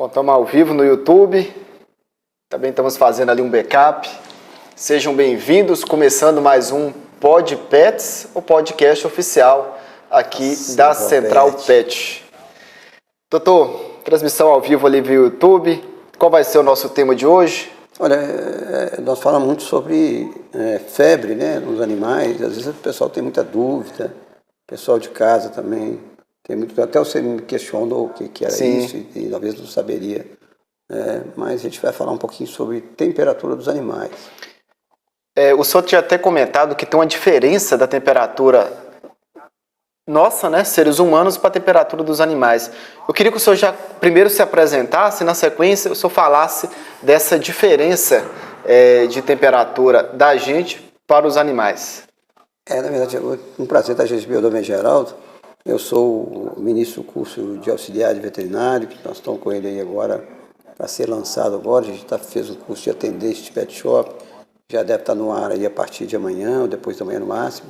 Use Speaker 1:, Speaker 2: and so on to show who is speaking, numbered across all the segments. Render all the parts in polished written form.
Speaker 1: Bom, estamos ao vivo no YouTube, também estamos fazendo ali um backup. Sejam bem-vindos, começando mais um Pod Pets, o podcast oficial aqui da Central Pet. Doutor, transmissão ao vivo ali via YouTube, qual vai ser o nosso tema de hoje?
Speaker 2: Olha, nós falamos muito sobre febre, né, nos animais. Às vezes o pessoal tem muita dúvida, o pessoal de casa também tem muito. Até você me questionou o que era
Speaker 1: Sim.
Speaker 2: isso e talvez não saberia. Mas a gente vai falar um pouquinho sobre temperatura dos animais.
Speaker 1: O senhor tinha até comentado que tem uma diferença da temperatura nossa, né, seres humanos, para a temperatura dos animais. Eu queria que o senhor já primeiro se apresentasse, na sequência o senhor falasse dessa diferença de temperatura da gente para os animais.
Speaker 2: Na verdade, é um prazer estar aqui, meu nome é Geraldo. Eu sou o ministro do curso de auxiliar de veterinário, que nós estamos com ele aí agora para ser lançado agora. A gente fez um curso de atendente de pet shop, já deve estar no ar aí a partir de amanhã ou depois da manhã no máximo.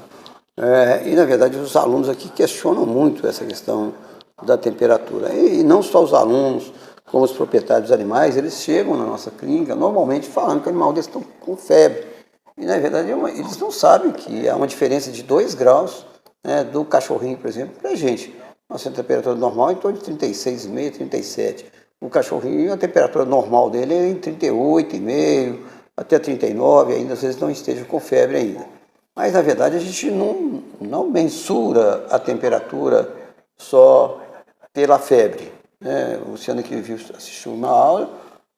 Speaker 2: E, na verdade, os alunos aqui questionam muito essa questão da temperatura. E não só os alunos, como os proprietários dos animais, eles chegam na nossa clínica normalmente falando que o animal deles está com febre. E, na verdade, eles não sabem que há uma diferença de 2 graus, né, do cachorrinho, por exemplo, para a gente. Nossa temperatura normal é em torno de 36,5, 37. O cachorrinho, a temperatura normal dele é em 38,5 até 39, ainda às vezes não esteja com febre ainda. Mas, na verdade, a gente não mensura a temperatura só pela febre. O Luciano que assistiu uma aula,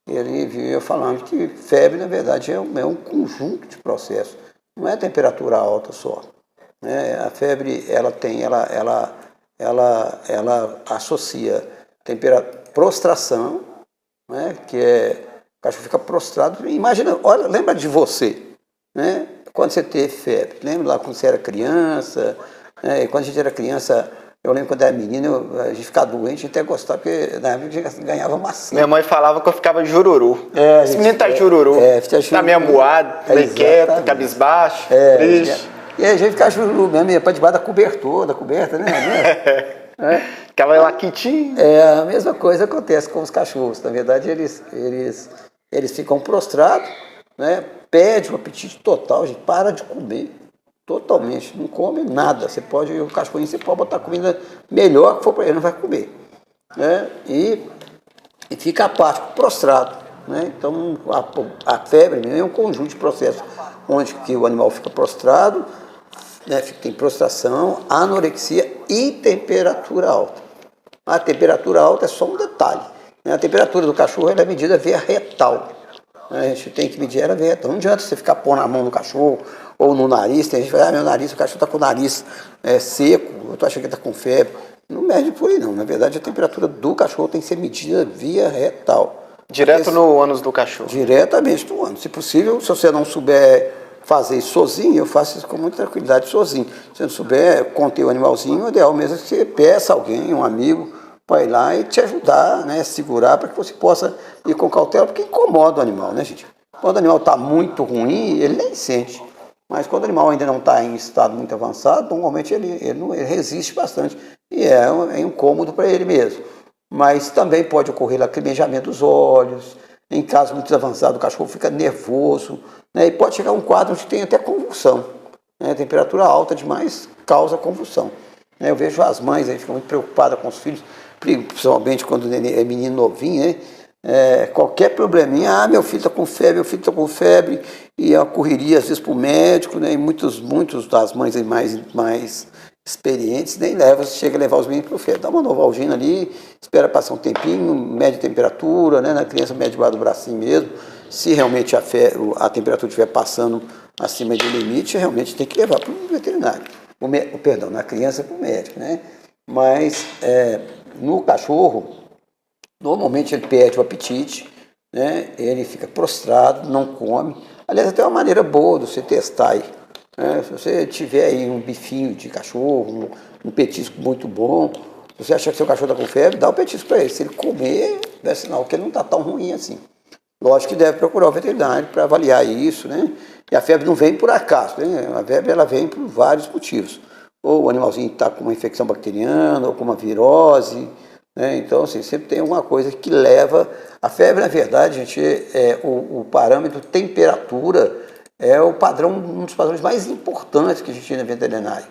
Speaker 2: ele viu eu falando que febre, na verdade, é um conjunto de processos. Não é temperatura alta só. A febre, ela associa prostração, né, que o cachorro fica prostrado. Imagina, olha, lembra de você, né? Quando você teve febre, lembra lá quando você era criança, né? Quando a gente era criança, eu lembro quando era menino, a gente ficava doente, a gente até gostava, porque na época a gente ganhava maçã.
Speaker 1: Minha mãe falava que eu ficava jururu. Esse menino tá jururu, tá meio amuado, meio quieto, cabisbaixo, triste.
Speaker 2: E aí a gente ficava jururu mesmo, ia para debaixo da coberta, né?
Speaker 1: Ficava lá quietinho.
Speaker 2: A mesma coisa acontece com os cachorros. Na verdade, eles ficam prostrados, né? Perde o apetite total, a gente para de comer totalmente, não come nada. O cachorrinho você pode botar comida melhor que for para ele, não vai comer, né? E fica apático, prostrado, né? Então a febre é um conjunto de processos onde que o animal fica prostrado, né? Tem prostração, anorexia e temperatura alta. A temperatura alta é só um detalhe, né? A temperatura do cachorro é medida via retal. A gente tem que medir ela via retal. Não adianta você ficar pondo a mão no cachorro ou no nariz. Tem gente que fala, meu nariz, o cachorro está com o nariz seco, eu estou achando que está com febre. Não mede por aí não. Na verdade, a temperatura do cachorro tem que ser medida via retal.
Speaker 1: Direto no ânus do cachorro.
Speaker 2: Diretamente no ânus. Se possível, se você não souber fazer isso sozinho, eu faço isso com muita tranquilidade sozinho. Se você não souber conter o animalzinho, o ideal mesmo é que você peça alguém, um amigo, para ir lá e te ajudar, né, segurar, para que você possa ir com cautela, porque incomoda o animal, né, gente? Quando o animal está muito ruim, ele nem sente. Mas quando o animal ainda não está em estado muito avançado, normalmente ele resiste bastante. E é um incômodo para ele mesmo. Mas também pode ocorrer lacrimejamento dos olhos. Em caso muito avançado, o cachorro fica nervoso, né, e pode chegar a um quadro que tem até convulsão. Né? A temperatura alta demais causa convulsão. Eu vejo as mães aí ficam muito preocupadas com os filhos, principalmente quando é menino novinho, né? Qualquer probleminha, meu filho está com febre, e eu correria às vezes para o médico, né? E muitos das mães mais experientes nem chega a levar os meninos para o febre. Dá uma Novalgina ali, espera passar um tempinho, mede a temperatura, né? Na criança mede debaixo do bracinho mesmo. Se realmente a temperatura estiver passando acima do limite, realmente tem que levar para o veterinário. Na criança para o médico, né? Mas no cachorro, normalmente ele perde o apetite, né? Ele fica prostrado, não come. Aliás, até uma maneira boa de você testar aí, né? Se você tiver aí um bifinho de cachorro, um petisco muito bom, se você achar que seu cachorro está com febre, dá o petisco para ele. Se ele comer, é sinal que ele não está tão ruim assim. Lógico que deve procurar o veterinário para avaliar isso, né? E a febre não vem por acaso, né? A febre ela vem por vários motivos. Ou o animalzinho está com uma infecção bacteriana, ou com uma virose, né? Então, assim, sempre tem alguma coisa que leva... A febre, na verdade, gente, o parâmetro temperatura é o padrão, um dos padrões mais importantes que a gente tem na veterinária.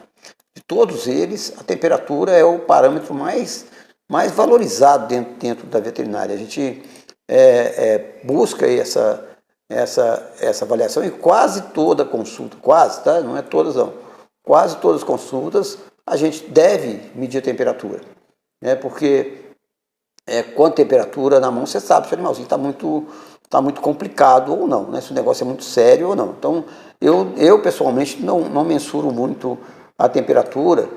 Speaker 2: De todos eles, a temperatura é o parâmetro mais valorizado dentro da veterinária. A gente busca essa avaliação em quase toda consulta, quase, tá? Não é todas não. Quase todas as consultas a gente deve medir a temperatura, né? Porque com a temperatura na mão você sabe se o animalzinho está muito complicado ou não, né? Se o negócio é muito sério ou não. Então eu pessoalmente não mensuro muito a temperatura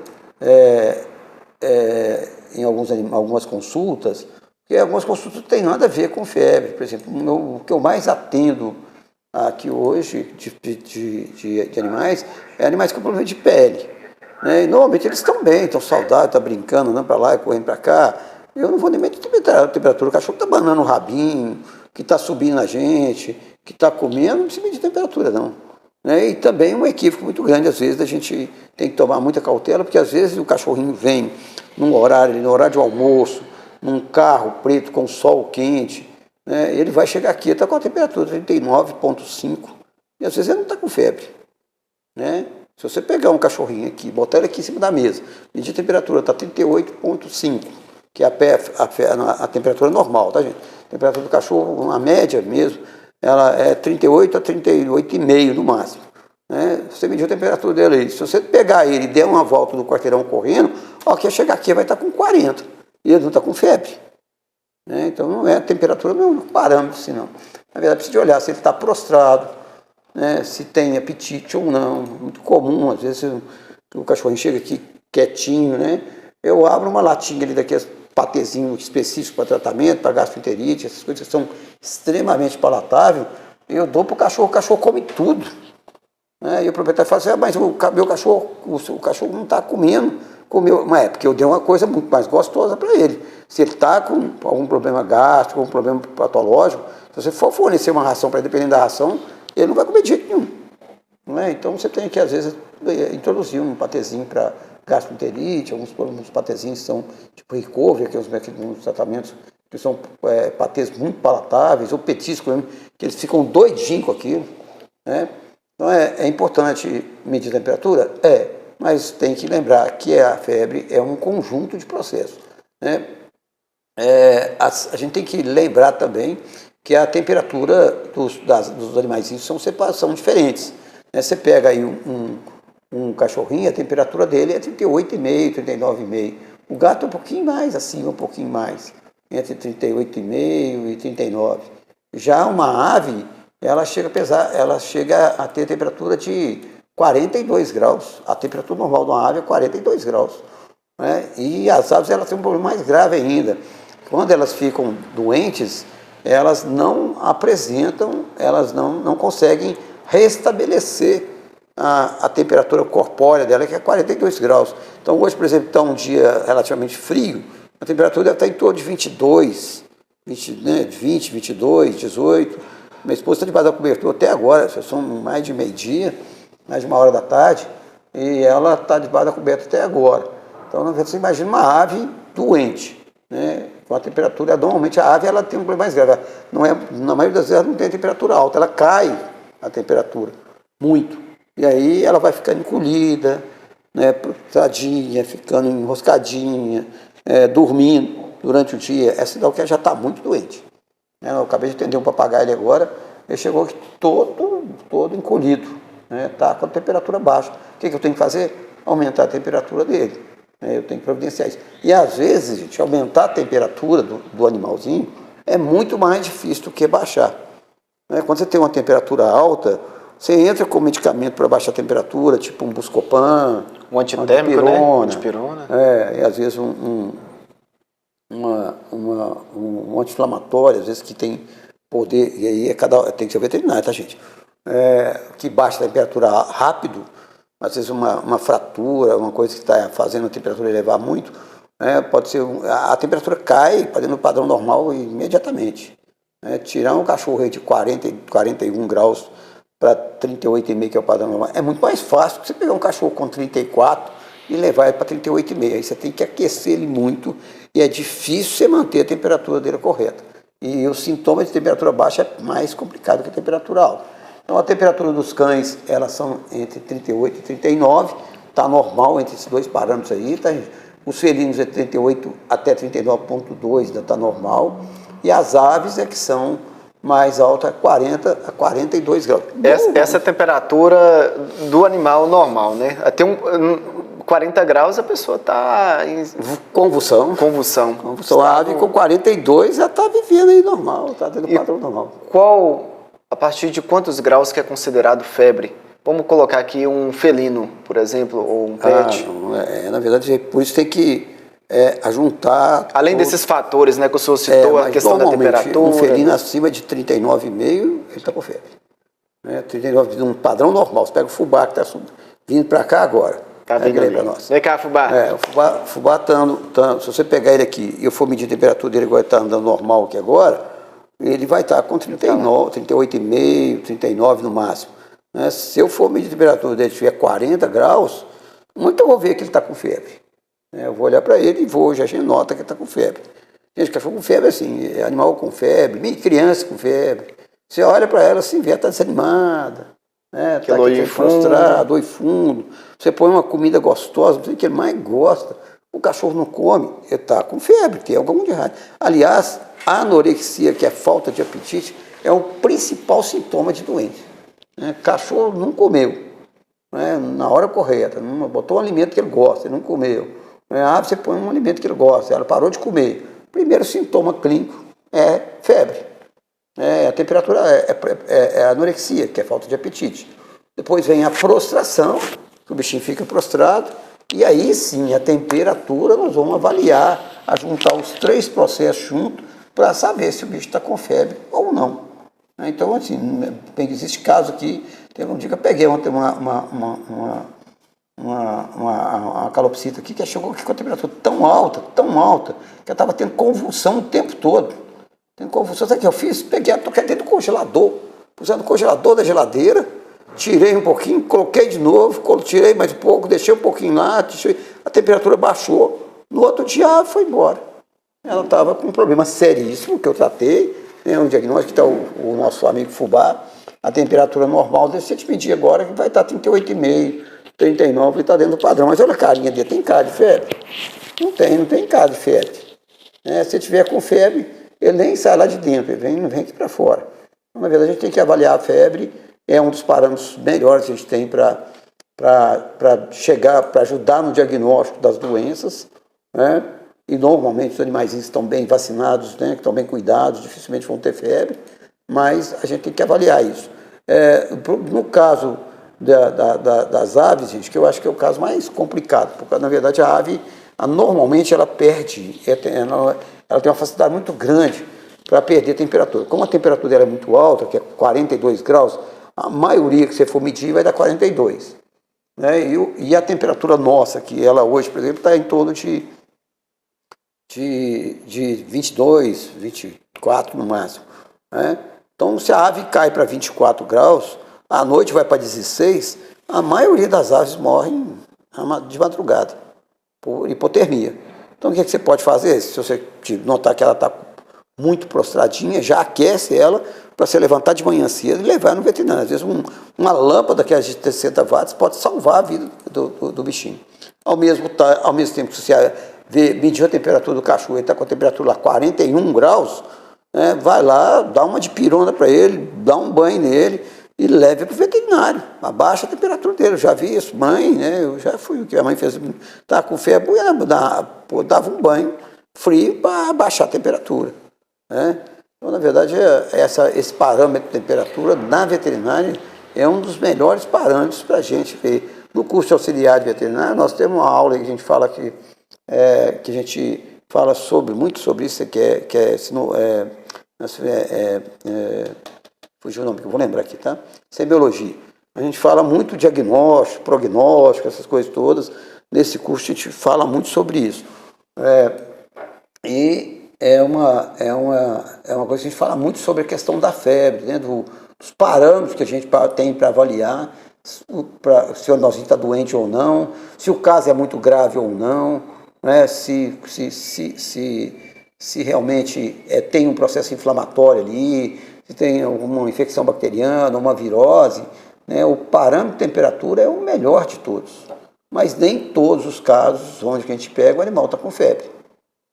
Speaker 2: em algumas consultas, porque algumas consultas não tem nada a ver com febre. Por exemplo, o que eu mais atendo aqui hoje de animais é animais com problema de pele, né? E normalmente eles estão bem, estão saudáveis, estão brincando, andando para lá e correndo para cá. Eu não vou nem medir a temperatura. O cachorro está banando o rabinho, que está subindo na gente, que está comendo, não precisa medir temperatura, não. Né? E também um equívoco muito grande, às vezes, a gente tem que tomar muita cautela, porque às vezes o cachorrinho vem no horário de almoço, num carro preto com sol quente, né? Ele vai chegar aqui, está com a temperatura 39,5, e às vezes ele não está com febre, né? Se você pegar um cachorrinho aqui, botar ele aqui em cima da mesa, medir a temperatura, está 38,5, que é a temperatura normal, tá, gente? A temperatura do cachorro, uma média mesmo, ela é 38 a 38,5 no máximo, né? Você mediu a temperatura dele aí. Se você pegar ele e der uma volta no quarteirão correndo, ó, que chegar aqui vai estar com 40, e ele não está com febre, né? Então não é a temperatura, não é um parâmetro, senão. Na verdade, precisa de olhar se ele está prostrado, né? Se tem apetite ou não. Muito comum, às vezes o cachorrinho chega aqui quietinho, né? Eu abro uma latinha ali daqueles patezinho específico para tratamento, para gastroenterite, essas coisas que são extremamente palatáveis, eu dou para o cachorro come tudo, né? E o proprietário fala assim, mas o cachorro não está comendo, mas é porque eu dei uma coisa muito mais gostosa para ele. Se ele está com algum problema gástrico, algum problema patológico, se você for fornecer uma ração para ele, dependendo da ração, ele não vai comer de jeito nenhum, né? Então você tem que, às vezes, introduzir um patezinho para gastroenterite, alguns patezinhos são tipo recovery, que é uns tratamentos que são patês muito palatáveis, ou petisco mesmo, que eles ficam doidinhos com aquilo, né? Então é importante medir a temperatura? Mas tem que lembrar que a febre é um conjunto de processos, né? A gente tem que lembrar também que a temperatura dos animaizinhos são diferentes, né? Você pega aí um cachorrinho, a temperatura dele é 38,5, 39,5. O gato é um pouquinho mais acima, um pouquinho mais, entre 38,5 e 39. Já uma ave, ela chega a ter temperatura de 42 graus. A temperatura normal de uma ave é 42 graus, né? E as aves, elas têm um problema mais grave ainda. Quando elas ficam doentes, elas não apresentam, elas não conseguem restabelecer a temperatura corpórea dela, que é 42 graus. Então, hoje, por exemplo, está um dia relativamente frio, a temperatura deve estar em torno de 22, 20, 22, 18. Minha esposa está debaixo da cobertura até agora, são mais de meio-dia, mais de 1h da tarde, e ela está debaixo da coberta até agora. Então, você imagina uma ave doente, né? Com a temperatura, normalmente a ave ela tem um problema mais grave. Na maioria das vezes ela não tem temperatura alta, ela cai a temperatura muito. E aí ela vai ficando encolhida, né, tadinha, ficando enroscadinha, dormindo durante o dia. É sinal que ela já está muito doente. Eu acabei de atender um papagaio ali agora, ele chegou aqui todo encolhido, né, tá com a temperatura baixa. O que eu tenho que fazer? Aumentar a temperatura dele. Eu tenho que providenciar isso. E às vezes, gente, aumentar a temperatura do animalzinho é muito mais difícil do que baixar. Quando você tem uma temperatura alta, você entra com medicamento para baixar a temperatura, tipo um Buscopan,
Speaker 1: um antitérmico, né? Antipirona.
Speaker 2: E às vezes um anti-inflamatório, às vezes que tem poder, e aí tem que ser veterinário, tá, gente? Que baixa a temperatura rápido, às vezes uma fratura, uma coisa que está fazendo a temperatura elevar muito, pode ser, a temperatura cai para dentro do padrão normal imediatamente. Tirar um cachorro aí de 40, 41 graus para 38,5, que é o padrão normal, é muito mais fácil do que você pegar um cachorro com 34 e levar ele para 38,5. Aí você tem que aquecer ele muito e é difícil você manter a temperatura dele correta. E os sintomas de temperatura baixa é mais complicado que a temperatura alta. Então a temperatura dos cães, elas são entre 38 e 39, está normal entre esses dois parâmetros aí, tá? Os felinos é 38 até 39,2, ainda está normal, e as aves é que são mais altas, 40 a 42 graus.
Speaker 1: Essa é a temperatura do animal normal, né? Até 40 graus a pessoa está em
Speaker 2: convulsão. A ave com 42 já está vivendo aí normal, está tendo padrão normal.
Speaker 1: A partir de quantos graus que é considerado febre? Vamos colocar aqui um felino, por exemplo, ou um pet.
Speaker 2: Na verdade, por isso tem que ajuntar...
Speaker 1: Além desses fatores, né, que o senhor citou, a questão da temperatura...
Speaker 2: Um felino acima de 39,5, ele está com febre. 39 de um padrão normal. Você pega o fubá que está vindo para cá agora.
Speaker 1: Tá vindo aí para nós. Vem cá, fubá.
Speaker 2: O fubá está... Se você pegar ele aqui e eu for medir a temperatura dele, agora está andando normal aqui agora, ele vai estar com 39, 38,5, 39 no máximo. Se eu for medir a temperatura dele e tiver 40 graus, muito eu vou ver que ele está com febre. Eu vou olhar para ele e já nota que ele está com febre. Gente, cachorro com febre assim, animal com febre, criança com febre. Você olha para ela assim, vê, está desanimada, está aqui frustrado, oi fundo. Você põe uma comida gostosa, não sei o que ele mais gosta. O cachorro não come, ele está com febre, tem algum de errado. Aliás, a anorexia, que é falta de apetite, é o principal sintoma de doença. Cachorro não comeu na hora correta, não botou um alimento que ele gosta, ele não comeu. A ave você põe um alimento que ele gosta, ela parou de comer. Primeiro sintoma clínico é febre. A temperatura é a anorexia, que é falta de apetite. Depois vem a prostração, que o bichinho fica prostrado, e aí sim a temperatura nós vamos avaliar, juntar os três processos juntos para saber se o bicho está com febre ou não. Então, assim, existe caso aqui, teve um dia que eu peguei ontem uma calopsita aqui que chegou aqui com a temperatura tão alta, que ela estava tendo convulsão o tempo todo. Tendo convulsão, sabe o que eu fiz? Peguei ela, toquei dentro do congelador, usando o congelador da geladeira, tirei um pouquinho, coloquei de novo, tirei mais um pouco, deixei um pouquinho lá, a temperatura baixou, no outro dia ela foi embora. Ela estava com um problema seríssimo que eu tratei, um diagnóstico que está o nosso amigo fubá, a temperatura normal desse, se a gente medir agora, que vai estar 38,5, 39, ele está dentro do padrão. Mas olha a carinha dele, tem cara de febre? Não tem cara de febre. Se ele tiver com febre, ele nem sai lá de dentro, ele não vem aqui para fora. Então, na verdade, a gente tem que avaliar a febre, é um dos parâmetros melhores que a gente tem para ajudar no diagnóstico das doenças, E normalmente os animais estão bem vacinados, que estão bem cuidados, dificilmente vão ter febre, mas a gente tem que avaliar isso. No caso das aves, gente, que eu acho que é o caso mais complicado, porque na verdade a ave, normalmente ela perde, ela tem uma facilidade muito grande para perder temperatura. Como a temperatura dela é muito alta, que é 42 graus, a maioria que você for medir vai dar 42. E a temperatura nossa, que ela hoje, por exemplo, está em torno de 22, 24 no máximo. Então, se a ave cai para 24 graus, à noite vai para 16, a maioria das aves morrem de madrugada, por hipotermia. Então, o que você pode fazer? Se você notar que ela está muito prostradinha, já aquece ela para você levantar de manhã cedo e levar no veterinário. Às vezes, uma lâmpada que é de 60 watts pode salvar a vida do bichinho. Ao mesmo tempo que você medir a temperatura do cachorro, ele está com a temperatura lá 41 graus, vai lá, dá uma dipirona para ele, dá um banho nele e leve para o veterinário, abaixa a temperatura dele. Eu já vi isso, mãe, eu já fui, o que a mãe fez, estava com febre, dava um banho frio para abaixar a temperatura. Então, na verdade, esse parâmetro de temperatura na veterinária é um dos melhores parâmetros para a gente ver. No curso de auxiliar de veterinário, nós temos uma aula que a gente fala que a gente fala muito sobre isso, fugiu o nome que eu vou lembrar aqui, tá? Semiologia. A gente fala muito diagnóstico, prognóstico, essas coisas todas. Nesse curso a gente fala muito sobre isso. E é uma coisa que a gente fala muito sobre a questão da febre, dos parâmetros que a gente tem para avaliar se o nozinho está doente ou não, se o caso é muito grave ou não. né, se realmente tem um processo inflamatório ali, se tem alguma infecção bacteriana, uma virose, né, o parâmetro de temperatura é o melhor de todos. Mas nem todos os casos onde a gente pega o animal está com febre.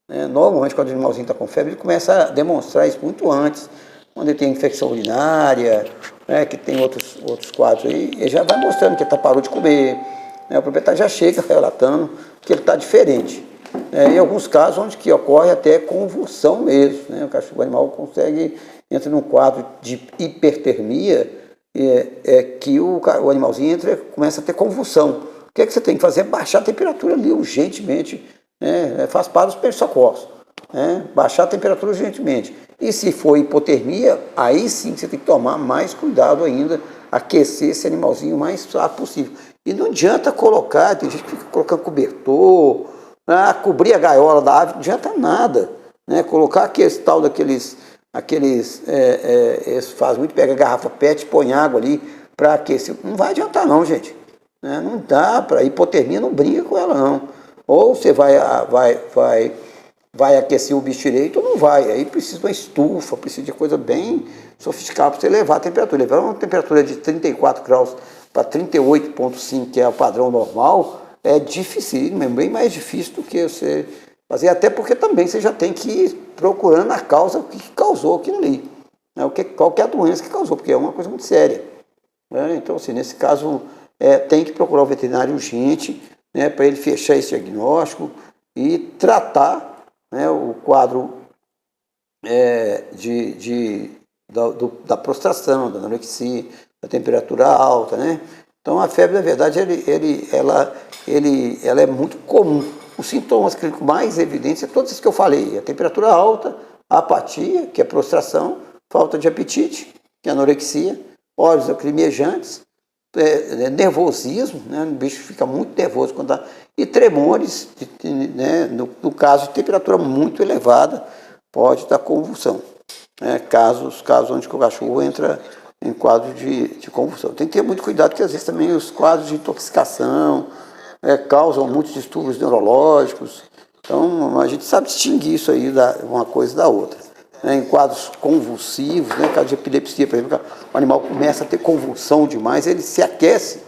Speaker 2: Né? Normalmente, quando o animalzinho está com febre, ele começa a demonstrar isso muito antes. Quando ele tem infecção urinária, né, que tem outros quadros aí, ele já vai mostrando que ele parou de comer. Né? O proprietário já chega relatando que ele está diferente. Em alguns casos, onde que ocorre até convulsão mesmo. Né? O animal consegue, entra num quadro de hipertermia, que o animalzinho começa a ter convulsão. O que você tem que fazer? É baixar a temperatura ali urgentemente. Né? Faz parte dos primeiros socorros. Né? Baixar a temperatura urgentemente. E se for hipotermia, aí sim você tem que tomar mais cuidado ainda, aquecer esse animalzinho o mais rápido possível. E não adianta colocar, tem gente que fica colocando cobertor, cobrir a gaiola da ave, não adianta nada. Né? Colocar aqueles tal daqueles, eles fazem muito, pega a garrafa PET, põe água ali para aquecer. Não vai adiantar não, gente. Né? Não dá para hipotermia, não brinca com ela não. Ou você vai aquecer o bicho direito ou não vai. Aí precisa de uma estufa, precisa de coisa bem sofisticada para você levar a temperatura. Levar uma temperatura de 34 graus para 38,5, que é o padrão normal, é difícil, é bem mais difícil do que você fazer, até porque também você já tem que ir procurando a causa que causou aquilo ali. Né? Qual que é a doença que causou, porque é uma coisa muito séria. Né? Então, assim, nesse caso, tem que procurar o veterinário urgente, né, para ele fechar esse diagnóstico e tratar, né, o quadro da prostração, da anorexia, da temperatura alta, né? Então a febre, na verdade, ela é muito comum. Os sintomas clínicos mais evidentes são todos esses que eu falei: a temperatura alta, a apatia, que é prostração, falta de apetite, que é anorexia, olhos lacrimejantes, nervosismo, né? O bicho fica muito nervoso quando dá, e tremores, né? No caso de temperatura muito elevada, pode dar convulsão. Né? Casos onde o cachorro entra em quadro de convulsão. Tem que ter muito cuidado, porque às vezes também os quadros de intoxicação causam muitos distúrbios neurológicos. Então a gente sabe distinguir isso aí, uma coisa da outra. Em quadros convulsivos, né, caso de epilepsia, por exemplo, o animal começa a ter convulsão demais, ele se aquece.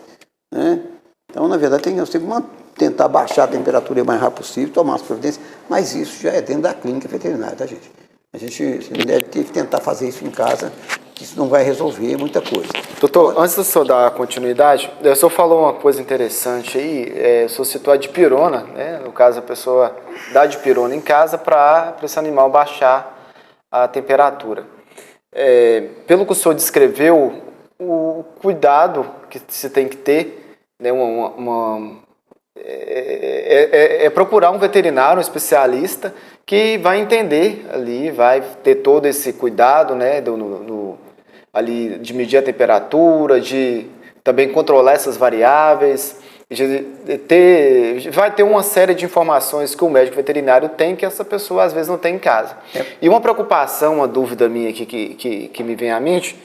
Speaker 2: Né? Então, na verdade, nós temos que tentar baixar a temperatura o mais rápido possível, tomar as providências, mas isso já é dentro da clínica veterinária, tá, gente? A gente deve ter que tentar fazer isso em casa, que isso não vai resolver muita coisa.
Speaker 1: Doutor, antes do senhor dar continuidade, o senhor falou uma coisa interessante aí, o senhor citou a dipirona, né? No caso, a pessoa dá dipirona em casa para esse animal baixar a temperatura. Pelo que o senhor descreveu, o cuidado que se tem que ter, né, procurar um veterinário, um especialista, que vai entender ali, vai ter todo esse cuidado, né, ali de medir a temperatura, de também controlar essas variáveis, vai ter uma série de informações que o médico veterinário tem que essa pessoa às vezes não tem em casa. E uma preocupação, uma dúvida minha aqui que me vem à mente,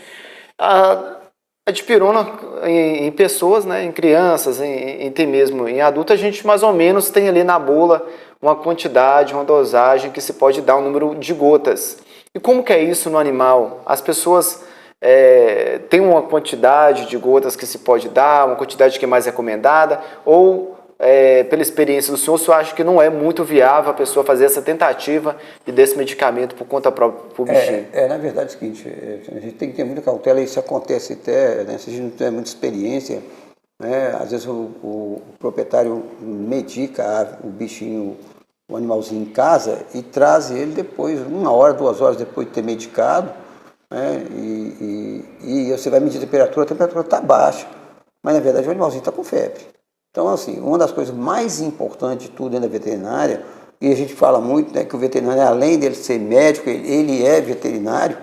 Speaker 1: a dipirona em pessoas, né, em crianças, até mesmo em adultos, a gente mais ou menos tem ali na bula uma quantidade, uma dosagem que se pode dar um número de gotas. E como que é isso no animal? As pessoas têm uma quantidade de gotas que se pode dar, uma quantidade que é mais recomendada, ou pela experiência do senhor, o senhor acha que não é muito viável a pessoa fazer essa tentativa de desse medicamento por conta própria para o bichinho?
Speaker 2: Na verdade é o seguinte, a gente tem que ter muita cautela, isso acontece até, né, se a gente não tem muita experiência, né, às vezes o proprietário medica o bichinho, o animalzinho em casa e traz ele depois, 1 hora, 2 horas depois de ter medicado, né, e você vai medir a temperatura está baixa, mas na verdade o animalzinho está com febre. Então, assim, uma das coisas mais importantes de tudo dentro da veterinária, e a gente fala muito, né, que o veterinário, além dele ser médico, ele é veterinário,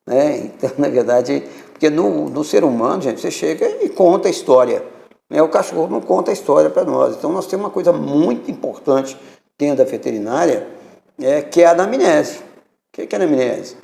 Speaker 2: né? Então, na verdade, porque no ser humano, gente, você chega e conta a história, né? O cachorro não conta a história para nós. Então, nós temos uma coisa muito importante dentro da veterinária, que é a anamnese. O que é a anamnese?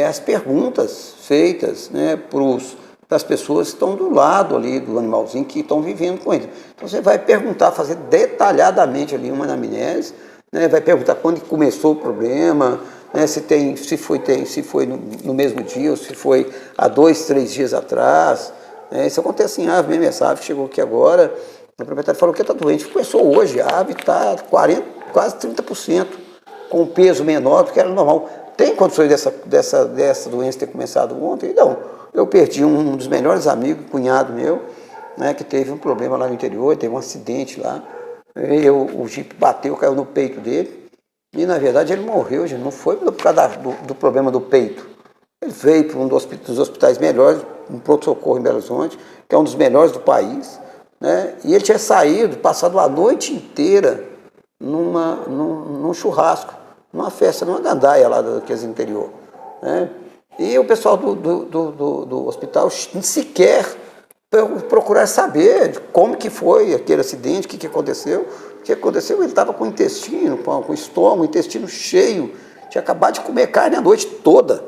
Speaker 2: As perguntas feitas, né, para as pessoas que estão do lado ali do animalzinho, que estão vivendo com ele. Então você vai perguntar, fazer detalhadamente ali uma anamnese, né? Vai perguntar quando começou o problema, né? Se foi no mesmo dia ou se foi há 2, 3 dias atrás. Né? Isso acontece em ave mesmo, essa ave chegou aqui agora, o proprietário falou que está doente, começou hoje, a ave está 40, quase 30%, com um peso menor do que era normal. Tem condições dessa doença ter começado ontem? Não. Eu perdi um dos melhores amigos, cunhado meu, né, que teve um problema lá no interior, teve um acidente lá. O jipe bateu, caiu no peito dele. E, na verdade, ele morreu, gente. Não foi por causa do problema do peito. Ele veio para um dos hospitais melhores, um pronto-socorro em Belo Horizonte, que é um dos melhores do país. Né? E ele tinha saído, passado a noite inteira num churrasco, numa festa, numa gandaia lá daqueles interior. Né? E o pessoal do hospital sequer procurar saber como que foi aquele acidente, o que aconteceu. O que aconteceu? Ele estava com o intestino, com o estômago, o intestino cheio, tinha acabado de comer carne a noite toda,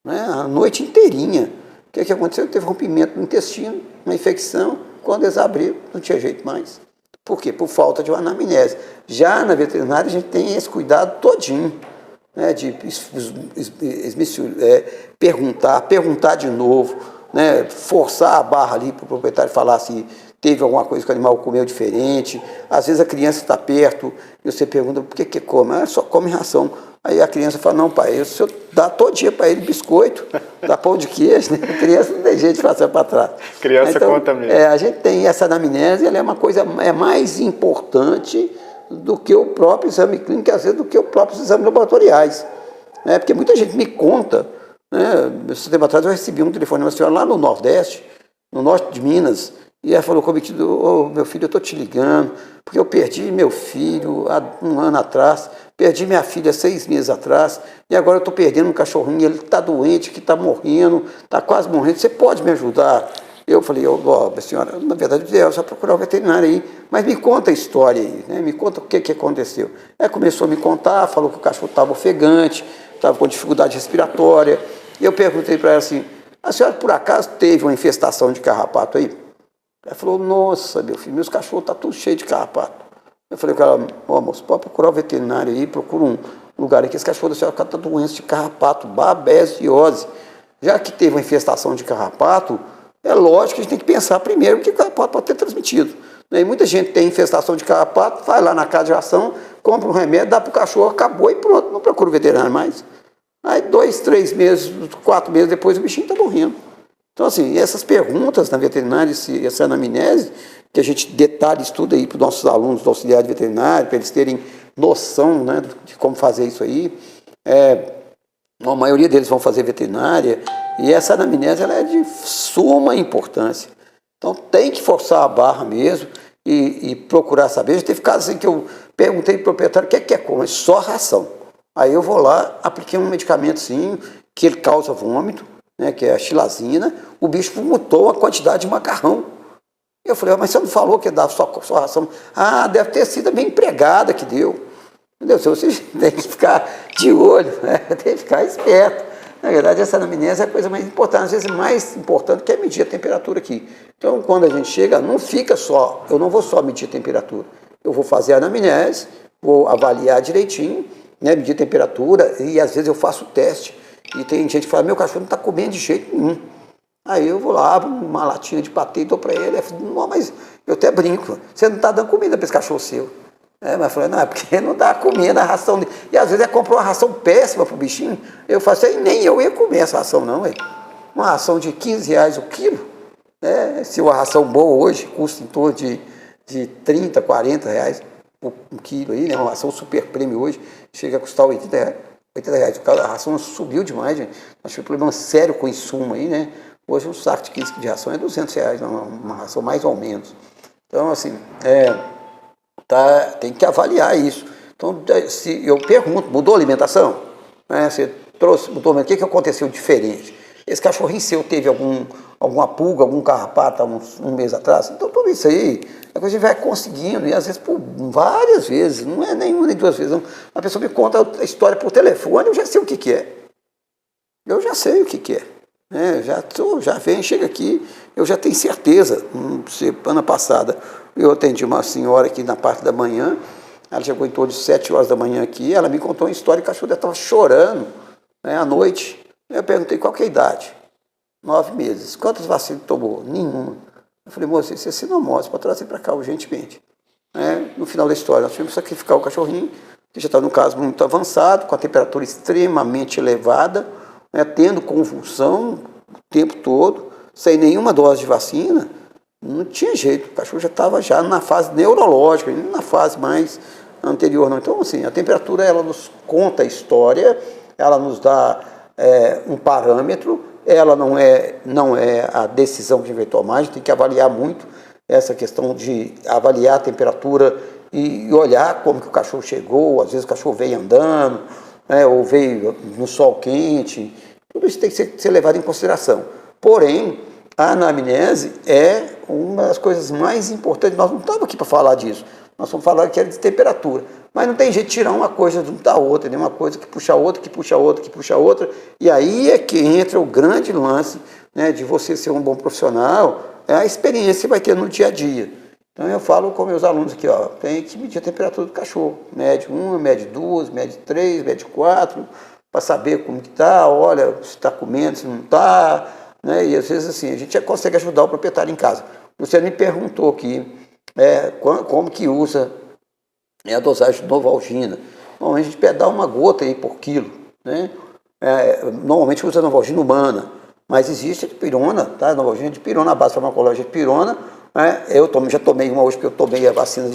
Speaker 2: né? A noite inteirinha. O que aconteceu? Ele teve rompimento no intestino, uma infecção, quando eles abriram, não tinha jeito mais. Por quê? Por falta de uma anamnese. Já na veterinária a gente tem esse cuidado todinho, né, de perguntar de novo, né, forçar a barra ali para o proprietário falar se teve alguma coisa que o animal comeu diferente. Às vezes a criança está perto e você pergunta por que come? Ah, só come ração. Aí a criança fala, não pai, o senhor dá todo dia para ele biscoito, dá pão de queijo, né? A criança não tem jeito de passar para trás.
Speaker 1: Criança então, conta mesmo.
Speaker 2: A gente tem essa anamnese, ela é uma coisa mais importante do que o próprio exame clínico, às vezes do que os próprios exames laboratoriais. Né? Porque muita gente me conta, né? Esse tempo atrás eu recebi um telefone de uma senhora lá no Nordeste, no norte de Minas, e ela falou comigo, meu filho, eu estou te ligando, porque eu perdi meu filho há 1 ano atrás, perdi minha filha 6 meses atrás, e agora eu estou perdendo um cachorrinho, ele está doente, que está morrendo, está quase morrendo, você pode me ajudar? Eu falei, senhora, na verdade, eu só procurar o veterinário aí, mas me conta a história aí, né? Me conta o que aconteceu. Aí começou a me contar, falou que o cachorro estava ofegante, estava com dificuldade respiratória, e eu perguntei para ela assim, a senhora por acaso teve uma infestação de carrapato aí? Ela falou, nossa, meu filho, meus cachorros estão tudo cheio de carrapato. Eu falei com ela, moço, pode procurar o veterinário aí, procura um lugar aí que esse cachorro da senhora está doente de carrapato, babesiose. Já que teve uma infestação de carrapato, é lógico que a gente tem que pensar primeiro o que o carrapato pode ter transmitido. E muita gente tem infestação de carrapato, vai lá na casa de ração, compra um remédio, dá para o cachorro, acabou e pronto, não procura o veterinário mais. Aí 2, 3 meses, 4 meses depois o bichinho está morrendo. Então, assim, essas perguntas na veterinária, essa anamnese, que a gente detalha isso tudo aí para os nossos alunos do auxiliar de veterinário, para eles terem noção, né, de como fazer isso aí. A maioria deles vão fazer veterinária, e essa anamnese ela é de suma importância. Então, tem que forçar a barra mesmo e procurar saber. Já teve casos em que eu perguntei para o proprietário o que é comer, só ração. Aí eu vou lá, apliquei um medicamentozinho que ele causa vômito, né, que é a xilazina, o bicho vomitou uma quantidade de macarrão. Eu falei, mas você não falou que dava só ração? Ah, deve ter sido a minha empregada que deu. Entendeu? Você tem que ficar de olho, né? Tem que ficar esperto. Na verdade, essa anamnese é a coisa mais importante, às vezes mais importante que é medir a temperatura aqui. Então, quando a gente chega, não fica só, eu não vou só medir a temperatura, eu vou fazer a anamnese, vou avaliar direitinho, né, medir a temperatura, e às vezes eu faço o teste. E tem gente que fala, meu cachorro não está comendo de jeito nenhum. Aí eu vou lá, abro uma latinha de patê e dou para ele. Ele fala, não, mas eu até brinco, você não está dando comida para esse cachorro seu. Mas eu falei, não, é porque não dá comida, a ração dele. E às vezes ele comprou uma ração péssima para o bichinho. Eu falo assim, nem eu ia comer essa ração não, ué. Uma ração de R$15 o quilo, né? Se uma ração boa hoje custa em torno de 30, R$40 um quilo aí, né? Uma ração super prêmio hoje chega a custar R$80. A ração subiu demais, gente. Acho que o problema sério com o insumo aí, né? Hoje um saco de 15 de ração é R$200, uma ração mais ou menos. Então, assim, tem que avaliar isso. Então, se eu pergunto, mudou a alimentação? Você mudou, mas o que aconteceu diferente? Esse cachorrinho seu teve alguma pulga, algum carrapato há um mês atrás? Então, tudo isso aí, a gente vai conseguindo, e às vezes por várias vezes, não é nenhuma nem 2 vezes. Não. A pessoa me conta a história por telefone, eu já sei o que é. Eu já sei o que é. Já vem, chega aqui, eu já tenho certeza. Semana passada eu atendi uma senhora aqui na parte da manhã, Ela chegou em torno de 7 horas da manhã aqui, ela me contou uma história que a cachorro dela estava chorando, né, à noite. Eu perguntei qual que é a idade. 9 meses. Quantas vacinas tomou? Nenhuma. Eu falei, moça, isso é sinomose, para trazer para cá urgentemente. No final da história, nós tivemos que sacrificar o cachorrinho, que já está num caso muito avançado, com a temperatura extremamente elevada, né, tendo convulsão o tempo todo, sem nenhuma dose de vacina. Não tinha jeito, o cachorro já estava já na fase neurológica, não na fase mais anterior, não. Então, assim, a temperatura, ela nos conta a história, ela nos dá um parâmetro, ela não é a decisão que a gente vai tomar, a gente tem que avaliar muito essa questão de avaliar a temperatura e olhar como que o cachorro chegou, às vezes o cachorro veio andando, ou veio no sol quente, tudo isso tem que ser levado em consideração. Porém, a anamnese é uma das coisas mais importantes. Nós não estamos aqui para falar disso, nós vamos falar que é de temperatura. Mas não tem jeito de tirar uma coisa da outra, né? Uma coisa que puxa a outra, que puxa a outra, que puxa a outra. E aí é que entra o grande lance, né, de você ser um bom profissional, é a experiência que vai ter no dia a dia. Então eu falo com meus alunos aqui, ó, tem que medir a temperatura do cachorro. Mede 1, mede 2, mede 3, mede 4, para saber como que está, olha, se está comendo, se não está. Né? E às vezes assim, a gente já consegue ajudar o proprietário em casa. Você me perguntou aqui como que usa a dosagem de Novalgina. Bom, a gente dá uma gota aí por quilo. Né? Normalmente usa Novalgina humana, mas existe a dipirona, tá? Novalgina de dipirona, a base farmacológica de dipirona. Eu já tomei uma hoje, porque eu tomei a vacina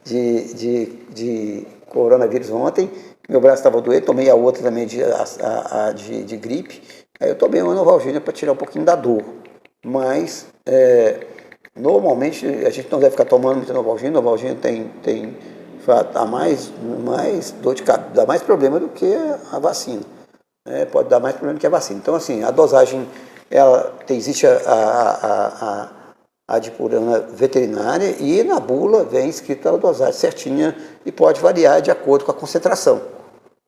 Speaker 2: de coronavírus ontem, meu braço estava doente, tomei a outra também de gripe. Aí eu tomei uma Novalgina para tirar um pouquinho da dor, mas normalmente a gente não deve ficar tomando muita Novalgina. Novalgina dá mais dor de cabeça, dá mais problema do que a vacina. Pode dar mais problema do que a vacina. Então, assim, a dosagem, existe a dipirona veterinária e na bula vem escrita a dosagem certinha e pode variar de acordo com a concentração.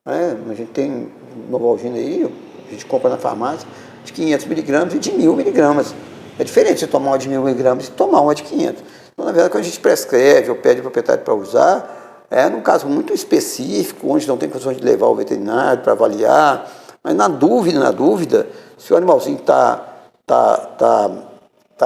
Speaker 2: A gente tem Novalgina aí, a gente compra na farmácia, de 500 miligramas e de 1.000 miligramas. É diferente você tomar uma de 1.000 miligramas e tomar uma de 500. Então, na verdade, quando a gente prescreve ou pede ao proprietário para usar, num caso muito específico, onde não tem condições de levar o veterinário para avaliar, mas na dúvida, se o animalzinho tá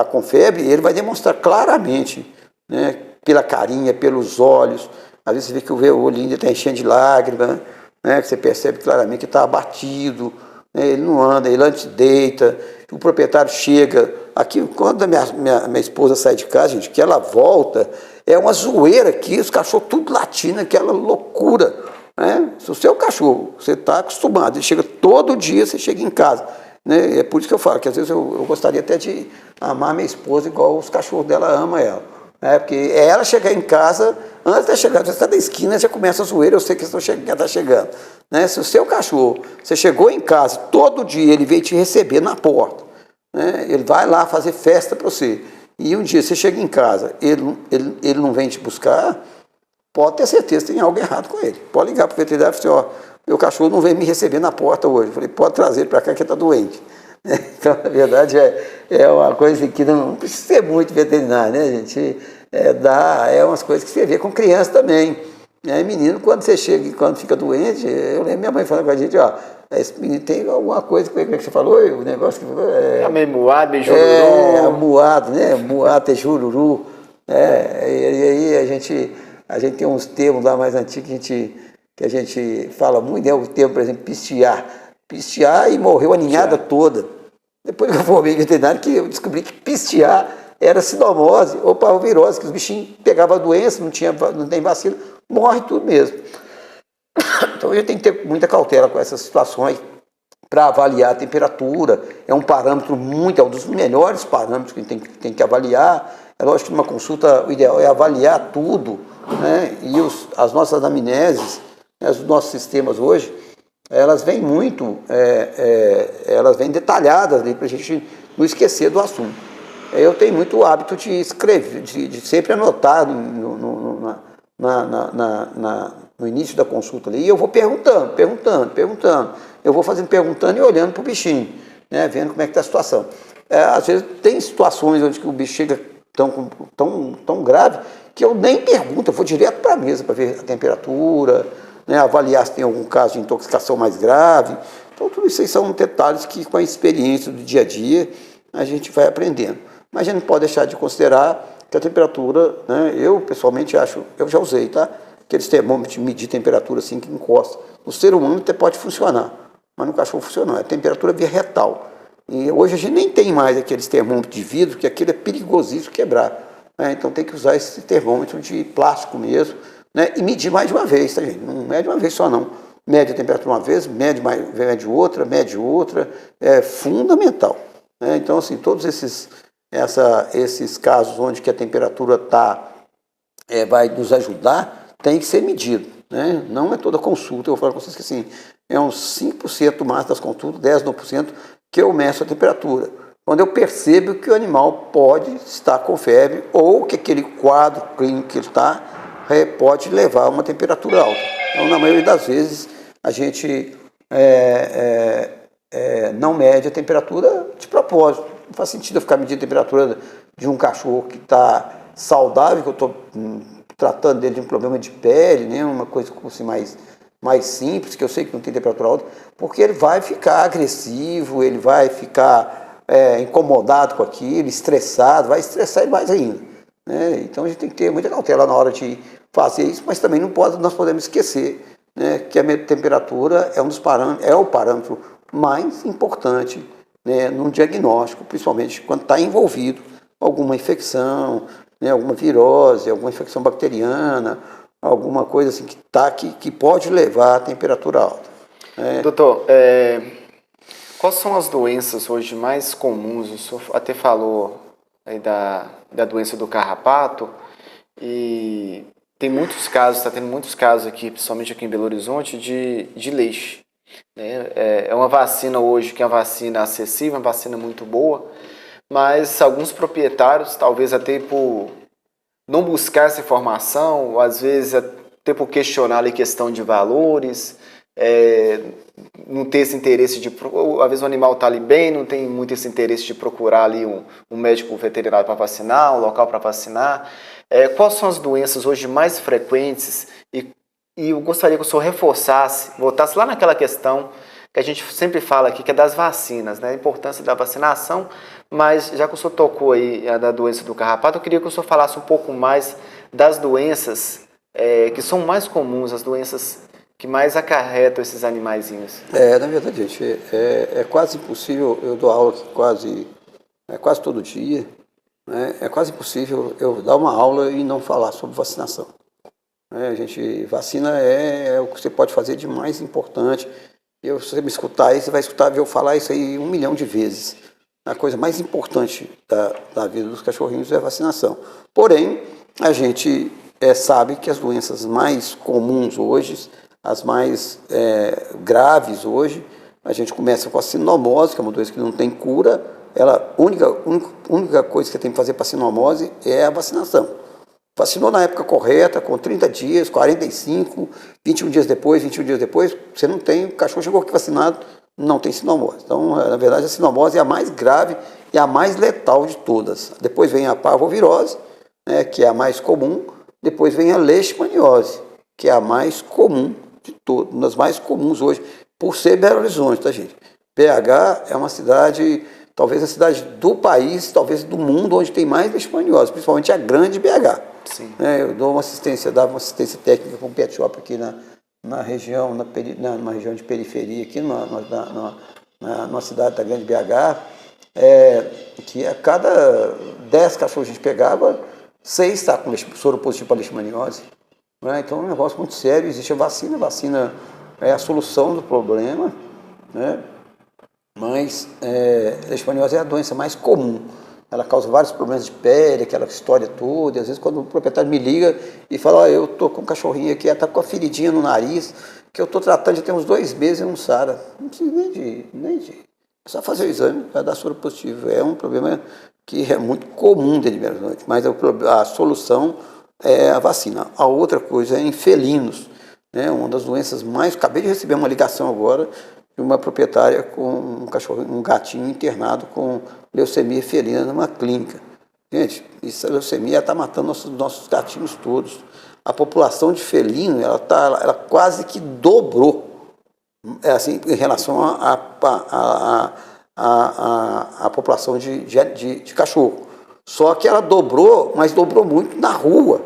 Speaker 2: com febre, ele vai demonstrar claramente, né, pela carinha, pelos olhos. Às vezes você vê que o olhinho está enchendo de lágrimas, né, que você percebe claramente que está abatido, né, ele não anda, ele antedeita, o proprietário chega. Aqui, quando a minha esposa sai de casa, gente, que ela volta, é uma zoeira aqui, os cachorros tudo latindo, aquela loucura. Né? Se o seu cachorro, você está acostumado, ele chega todo dia, você chega em casa. Né? É por isso que eu falo, que às vezes eu gostaria até de amar minha esposa igual os cachorros dela amam ela. Né? Porque ela chegar em casa, antes de chegar, você está da esquina, já começa a zoeira, eu sei que está chegando. Né? Se o seu cachorro, você chegou em casa, todo dia ele veio te receber na porta, né? Ele vai lá fazer festa para você, e um dia você chega em casa, ele não vem te buscar, pode ter certeza que tem algo errado com ele. Pode ligar para o veterinário e falar assim, meu cachorro não veio me receber na porta hoje. Eu falei, pode trazer para cá que ele está doente. Então, na verdade, é uma coisa que não precisa ser muito veterinário, né, gente? Umas coisas que você vê com criança também. Menino, quando você chega e quando fica doente, eu lembro minha mãe falando com a gente, esse menino tem alguma coisa, como é que você falou? O negócio que
Speaker 1: é meio moado, meio jururu.
Speaker 2: Moado, né? Moado é jururu. E aí a gente tem uns termos lá mais antigos que a gente fala muito, né? O termo, por exemplo, pistear. Pistear e morreu a ninhada toda. Depois que eu formei veterinário, que eu descobri que pistear era sinomose ou parvovirose, que os bichinhos pegavam a doença, não tem vacina, morre tudo mesmo. Então a gente tem que ter muita cautela com essas situações para avaliar a temperatura. É um parâmetro é um dos melhores parâmetros que a gente tem que avaliar. É lógico que numa consulta o ideal é avaliar tudo, né? E as nossas anamneses, né, os nossos sistemas hoje, elas vêm elas vêm detalhadas para a gente não esquecer do assunto. Eu tenho muito hábito de escrever, de sempre anotar no início da consulta ali, e eu vou perguntando. Eu vou perguntando e olhando para o bichinho, né, vendo como é que está a situação. Às vezes tem situações onde o bicho chega tão grave que eu nem pergunto, eu vou direto para a mesa para ver a temperatura, né, avaliar se tem algum caso de intoxicação mais grave. Então, tudo isso aí são detalhes que, com a experiência do dia a dia, a gente vai aprendendo. Mas a gente não pode deixar de considerar que a temperatura, né, eu pessoalmente acho, eu já usei, tá? Aqueles termômetros de medir temperatura assim que encosta. No ser humano até pode funcionar, mas no cachorro funciona. É temperatura via retal. E hoje a gente nem tem mais aqueles termômetros de vidro, que aquilo é perigosíssimo quebrar. Né? Então tem que usar esse termômetro de plástico mesmo, né? E medir mais de uma vez, tá, gente? Não mede uma vez só, não. Mede a temperatura uma vez, mede outra, é fundamental. Né? Então, assim, todos esses casos onde que a temperatura vai nos ajudar, tem que ser medido. Né? Não é toda consulta, eu vou falar com vocês que assim, é uns 5% mais das consultas, 10, 9% que eu meço a temperatura. Quando eu percebo que o animal pode estar com febre ou que aquele quadro clínico que ele está pode levar a uma temperatura alta. Então, na maioria das vezes, a gente não mede a temperatura de propósito. Não faz sentido eu ficar medindo a temperatura de um cachorro que está saudável, que eu estou tratando dele de um problema de pele, né? Uma coisa assim, mais simples, que eu sei que não tem temperatura alta, porque ele vai ficar agressivo, ele vai ficar incomodado com aquilo, estressado, vai estressar ele mais ainda. Né? Então a gente tem que ter muita cautela na hora de fazer isso, mas também nós podemos esquecer, né, que a temperatura é o parâmetro mais importante, né, num diagnóstico, principalmente quando está envolvido alguma infecção, né, alguma virose, alguma infecção bacteriana, alguma coisa assim que pode levar à temperatura alta. Né?
Speaker 1: Doutor, quais são as doenças hoje mais comuns? O senhor até falou aí da doença do carrapato, e tem muitos casos, está tendo muitos casos aqui, principalmente aqui em Belo Horizonte, de leite. Né? É uma vacina hoje que é uma vacina acessível, uma vacina muito boa, mas alguns proprietários, talvez até por não buscar essa informação, ou às vezes até por questionar a questão de valores, não ter esse interesse às vezes o animal está ali bem, não tem muito esse interesse de procurar ali um médico veterinário para vacinar, um local para vacinar. Quais são as doenças hoje mais frequentes? E eu gostaria que o senhor voltasse lá naquela questão que a gente sempre fala aqui, que é das vacinas, né? A importância da vacinação, mas já que o senhor tocou aí da doença do carrapato, eu queria que o senhor falasse um pouco mais das doenças que são mais comuns, as doenças que mais acarretam esses animaizinhos.
Speaker 2: Na verdade, gente, é quase impossível, eu dou aula aqui quase todo dia, né? É quase impossível eu dar uma aula e não falar sobre vacinação. Vacina é o que você pode fazer de mais importante. Se você me escutar aí, você vai escutar eu falar isso aí 1 milhão de vezes. A coisa mais importante da vida dos cachorrinhos é a vacinação. Porém, a gente sabe que as doenças mais comuns hoje, as mais graves hoje, a gente começa com a sinomose, que é uma doença que não tem cura. A única coisa que tem que fazer para a sinomose é a vacinação. Vacinou na época correta, com 30 dias, 45, 21 dias depois, você não tem, o cachorro chegou aqui vacinado, não tem sinomose. Então, na verdade, a sinomose é a mais grave e a mais letal de todas. Depois vem a parvovirose, né, que é a mais comum. Depois vem a leishmaniose, que é a mais comum de todas, uma das mais comuns hoje, por ser Belo Horizonte, tá, gente? BH é uma cidade, talvez a cidade do país, talvez do mundo, onde tem mais leishmaniose, principalmente a grande BH.
Speaker 1: Sim.
Speaker 2: Eu dava uma assistência técnica para um pet shop aqui numa região de periferia, aqui numa cidade da grande BH, que a cada 10 cachorros que a gente pegava, 6 está com soro positivo para leishmaniose. Então é um negócio muito sério, existe a vacina é a solução do problema, né? Mas a leishmaniose é a doença mais comum. Ela causa vários problemas de pele, aquela história toda. E às vezes quando o proprietário me liga e fala, eu tô com um cachorrinho aqui, ela tá com a feridinha no nariz, que eu tô tratando já tem uns 2 meses e não sara. Não precisa nem de. É só fazer o exame, vai dar soro positivo. É um problema que é muito comum dentro de Belo Horizonte, mas a solução é a vacina. A outra coisa é em felinos, né? Uma das doenças mais... Acabei de receber uma ligação agora de uma proprietária com um gatinho internado com leucemia felina numa clínica. Gente, isso, a leucemia está matando nossos gatinhos todos. A população de felino, ela quase que dobrou, assim, em relação à população de cachorro. Só que ela dobrou, mas dobrou muito na rua.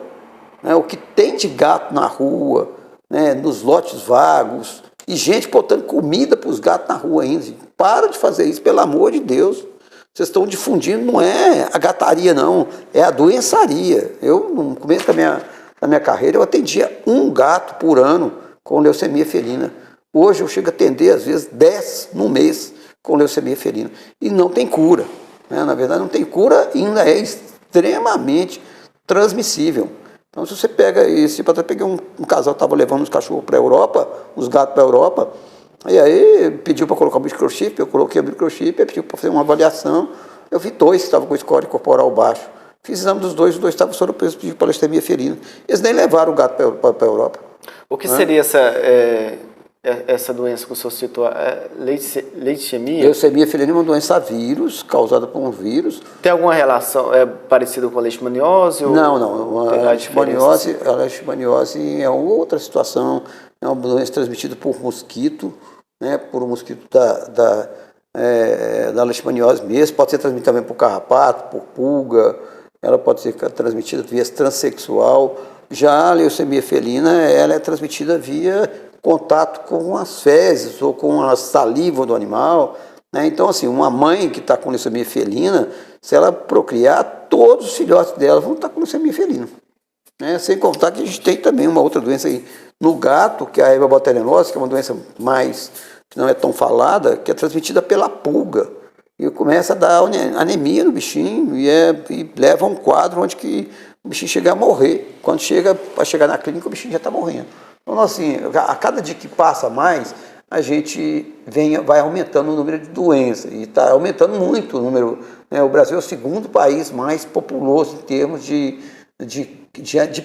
Speaker 2: Né? O que tem de gato na rua, né? Nos lotes vagos, e gente botando comida para os gatos na rua ainda. Para de fazer isso, pelo amor de Deus. Vocês estão difundindo, não é a gataria, não, é a doençaria. Eu, no começo da minha carreira, eu atendia um gato por ano com leucemia felina. Hoje eu chego a atender, às vezes, 10 no mês com leucemia felina. E não tem cura. Né? Na verdade, não tem cura e ainda é extremamente transmissível. Então, se você pega esse... Eu peguei um casal que estava levando os cachorros para a Europa, os gatos para a Europa, e aí pediu para colocar o microchip, eu coloquei o microchip, pediu para fazer uma avaliação. Eu vi dois que estavam com score corporal baixo. Fiz exame dos dois, os dois estavam sobrepeso, pediu para leucemia felina. Eles nem levaram o gato para a Europa.
Speaker 1: O que seria essa doença que o senhor citou? Leucemia?
Speaker 2: Leucemia felina é uma doença a vírus, causada por um vírus.
Speaker 1: Tem alguma relação parecida com a leishmaniose?
Speaker 2: Não. A leishmaniose é outra situação, é uma doença transmitida por mosquito, né, por um mosquito da leishmaniose mesmo, pode ser transmitida também por carrapato, por pulga, ela pode ser transmitida via transexual. Já a leucemia felina, ela é transmitida via contato com as fezes ou com a saliva do animal. Né? Então, assim, uma mãe que está com leucemia felina, se ela procriar, todos os filhotes dela vão estar com leucemia felina. Né? Sem contar que a gente tem também uma outra doença aí no gato, que é a hemobacteriose, que é uma doença que não é tão falada, que é transmitida pela pulga. E começa a dar anemia no bichinho e leva a um quadro onde que o bichinho chega a morrer. Quando para chegar na clínica, o bichinho já está morrendo. Então, assim, a cada dia que passa mais, a gente vai aumentando o número de doenças. E está aumentando muito o número. Né? O Brasil é o segundo país mais populoso em termos de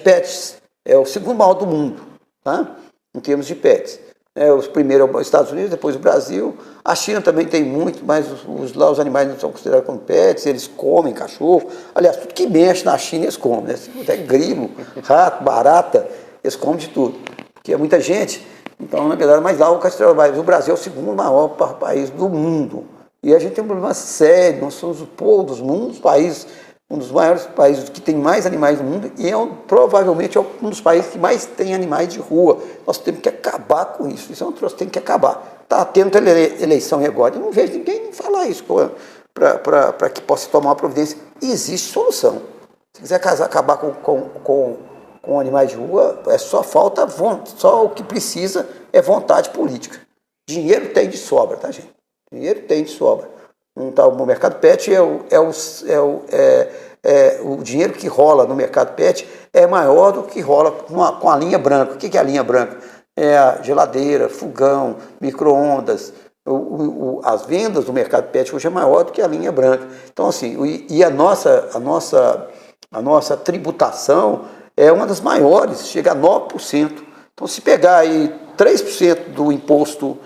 Speaker 2: pets. É o segundo maior do mundo, tá? Em termos de pets. Os primeiros os Estados Unidos, depois o Brasil. A China também tem muito, mas lá os animais não são considerados como pets, eles comem cachorro. Aliás, tudo que mexe na China eles comem, né? Até grilo, rato, barata, eles comem de tudo. Porque é muita gente, então na verdade, mas lá o Brasil é o segundo maior país do mundo. E a gente tem um problema sério, nós somos o povo dos mundos, um dos maiores países que tem mais animais do mundo e provavelmente é um dos países que mais tem animais de rua. Nós temos que acabar com isso. Isso é um troço que tem que acabar. Está tendo eleição agora. Eu não vejo ninguém falar isso para que possa tomar uma providência. E existe solução. Se quiser acabar com animais de rua, só o que precisa é vontade política. Dinheiro tem de sobra, tá, gente? Dinheiro tem de sobra. O mercado pet o dinheiro que rola no mercado pet é maior do que rola com a linha branca. O que é a linha branca? É a geladeira, fogão, micro-ondas. As vendas do mercado pet hoje é maior do que a linha branca. Então, assim, a nossa tributação é uma das maiores, chega a 9%. Então, se pegar aí 3% do imposto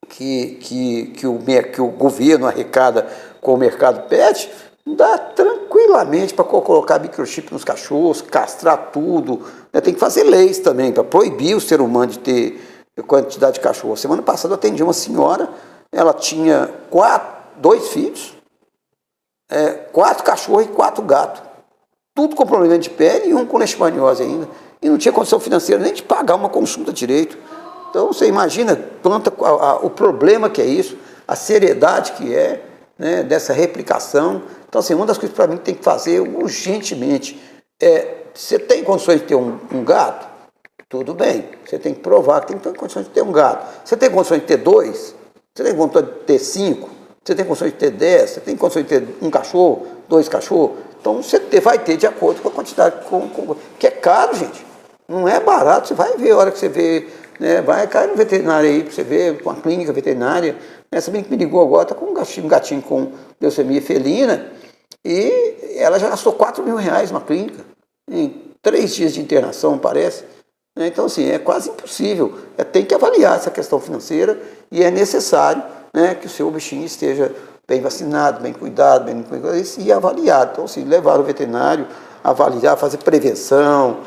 Speaker 2: que o governo arrecada com o mercado pet, dá tranquilamente para colocar microchip nos cachorros, castrar tudo. Né? Tem que fazer leis também para proibir o ser humano de ter quantidade de cachorro. Semana passada eu atendi uma senhora, ela tinha 2 filhos, 4 cachorros e 4 gatos. Tudo com problema de pele e um com leishmaniose ainda. E não tinha condição financeira nem de pagar uma consulta direito. Então, você imagina o problema que é isso, a seriedade que é, né, dessa replicação. Então, assim, uma das coisas para mim que tem que fazer urgentemente você tem condições de ter um gato? Tudo bem, você tem que provar que tem condições de ter um gato. Você tem condições de ter 2? Você tem condições de ter 5? Você tem condições de ter 10? Você tem condições de ter 1 cachorro, 2 cachorros? Então, você vai ter de acordo com a quantidade, que é caro, gente. Não é barato, você vai ver a hora que você vê... Vai cair no veterinário aí, para você ver, com a clínica veterinária. Essa menina que me ligou agora está com um gatinho com leucemia felina e ela já gastou R$4.000 numa clínica, em 3 dias de internação, parece. Então, assim, é quase impossível. Tem que avaliar essa questão financeira e é necessário, né, que o seu bichinho esteja bem vacinado, bem cuidado, e avaliado. Então, assim, levar o veterinário, avaliar, fazer prevenção,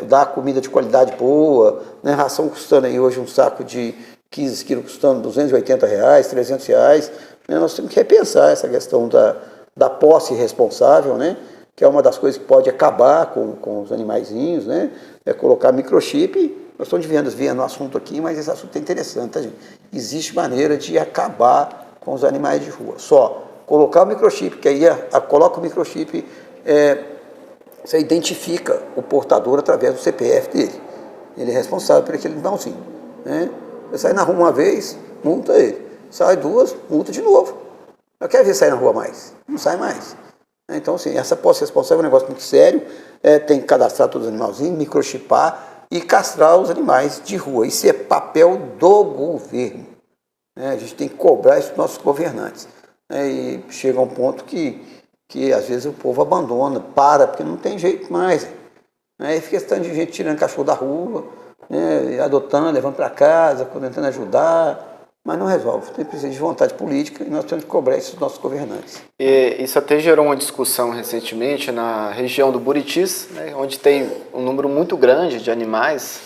Speaker 2: dar comida de qualidade boa, né? Ração custando aí hoje um saco de 15 quilos custando R$280, R$300, né? Nós temos que repensar essa questão da posse responsável, né? Que é uma das coisas que pode acabar com os animaizinhos, né? É colocar microchip. Nós estamos desviando o assunto aqui, mas esse assunto é interessante, tá, gente? Existe maneira de acabar com os animais de rua. Só colocar o microchip, que aí coloca o microchip, você identifica o portador através do CPF dele. Ele é responsável por aquele animalzinho, né? Você sai na rua uma vez, multa ele. Sai duas, multa de novo. Eu quero ver sair na rua mais. Não sai mais. Então, assim, essa posse responsável é um negócio muito sério. Tem que cadastrar todos os animalzinhos, microchipar e castrar os animais de rua. Isso é papel do governo, né? A gente tem que cobrar isso dos nossos governantes, né? E chega a um ponto que às vezes o povo abandona, porque não tem jeito mais, né? E fica esse tanto de gente tirando cachorro da rua, né? Adotando, levando para casa, tentando ajudar, mas não resolve. Tem precisa de vontade política e nós temos que cobrar isso dos nossos governantes.
Speaker 1: E isso até gerou uma discussão recentemente na região do Buritis, né, onde tem um número muito grande de animais,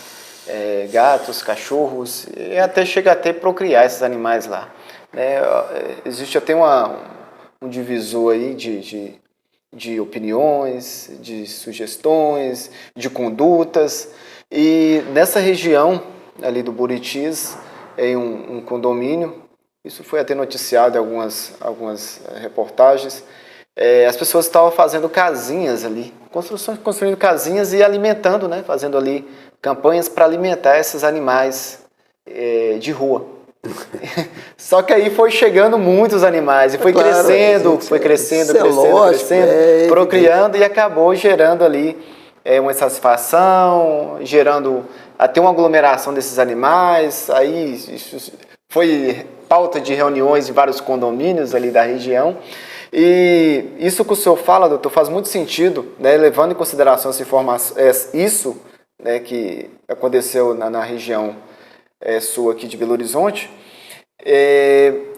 Speaker 1: gatos, cachorros, e até chega a ter procriar esses animais lá, né? Existe até um divisor aí de opiniões, de sugestões, de condutas, e nessa região ali do Buritis, em um condomínio, isso foi até noticiado em algumas reportagens, as pessoas estavam fazendo casinhas ali, construindo casinhas e alimentando, né, fazendo ali campanhas para alimentar esses animais de rua. Só que aí foi chegando muitos animais e foi crescendo, procriando e acabou gerando ali uma insatisfação, gerando até uma aglomeração desses animais. Aí isso foi pauta de reuniões em vários condomínios ali da região. E isso que o senhor fala, doutor, faz muito sentido, né, levando em consideração essa informação, isso, né, que aconteceu na região sua aqui de Belo Horizonte.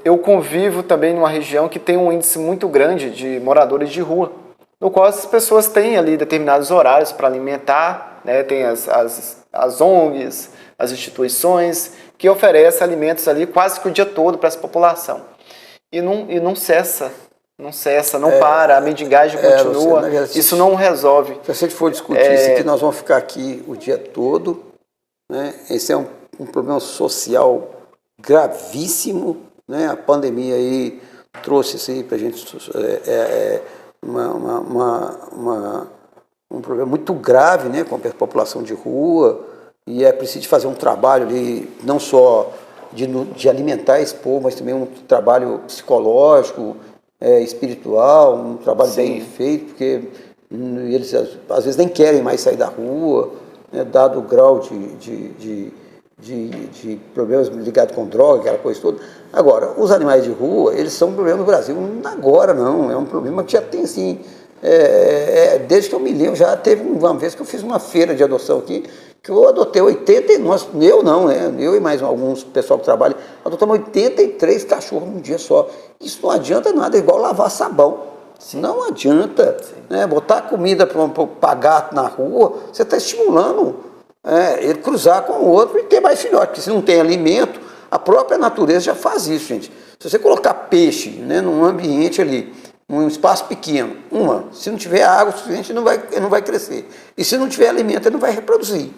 Speaker 1: Eu convivo também numa região que tem um índice muito grande de moradores de rua, no qual as pessoas têm ali determinados horários para alimentar, né, tem as ONGs, as instituições que oferecem alimentos ali quase que o dia todo para essa população. E não cessa, não para, a mendigagem continua, isso não resolve.
Speaker 2: Se a gente for discutir isso aqui, nós vamos ficar aqui o dia todo, né? Esse é um problema social gravíssimo, né? A pandemia aí trouxe isso aí para a gente, um problema muito grave, né, com a população de rua, e é preciso fazer um trabalho ali, não só de alimentar esse povo, mas também um trabalho psicológico, espiritual, um trabalho bem feito, porque eles às vezes nem querem mais sair da rua, né, dado o grau de problemas ligados com droga, aquela coisa toda. Agora, os animais de rua, eles são um problema no Brasil, não agora não, é um problema que já tem assim, desde que eu me lembro, já teve uma vez que eu fiz uma feira de adoção aqui, que eu adotei 89, eu e mais alguns pessoal que trabalha, adotamos 83 cachorros num dia só. Isso não adianta nada, é igual lavar sabão. Sim. Não adianta, né? Botar comida para gato na rua, você está estimulando ele cruzar com o outro e ter mais filhote, porque se não tem alimento, a própria natureza já faz isso, gente. Se você colocar peixe, né, num ambiente ali, num espaço pequeno, se não tiver água suficiente, ele não vai crescer. E se não tiver alimento, ele não vai reproduzir.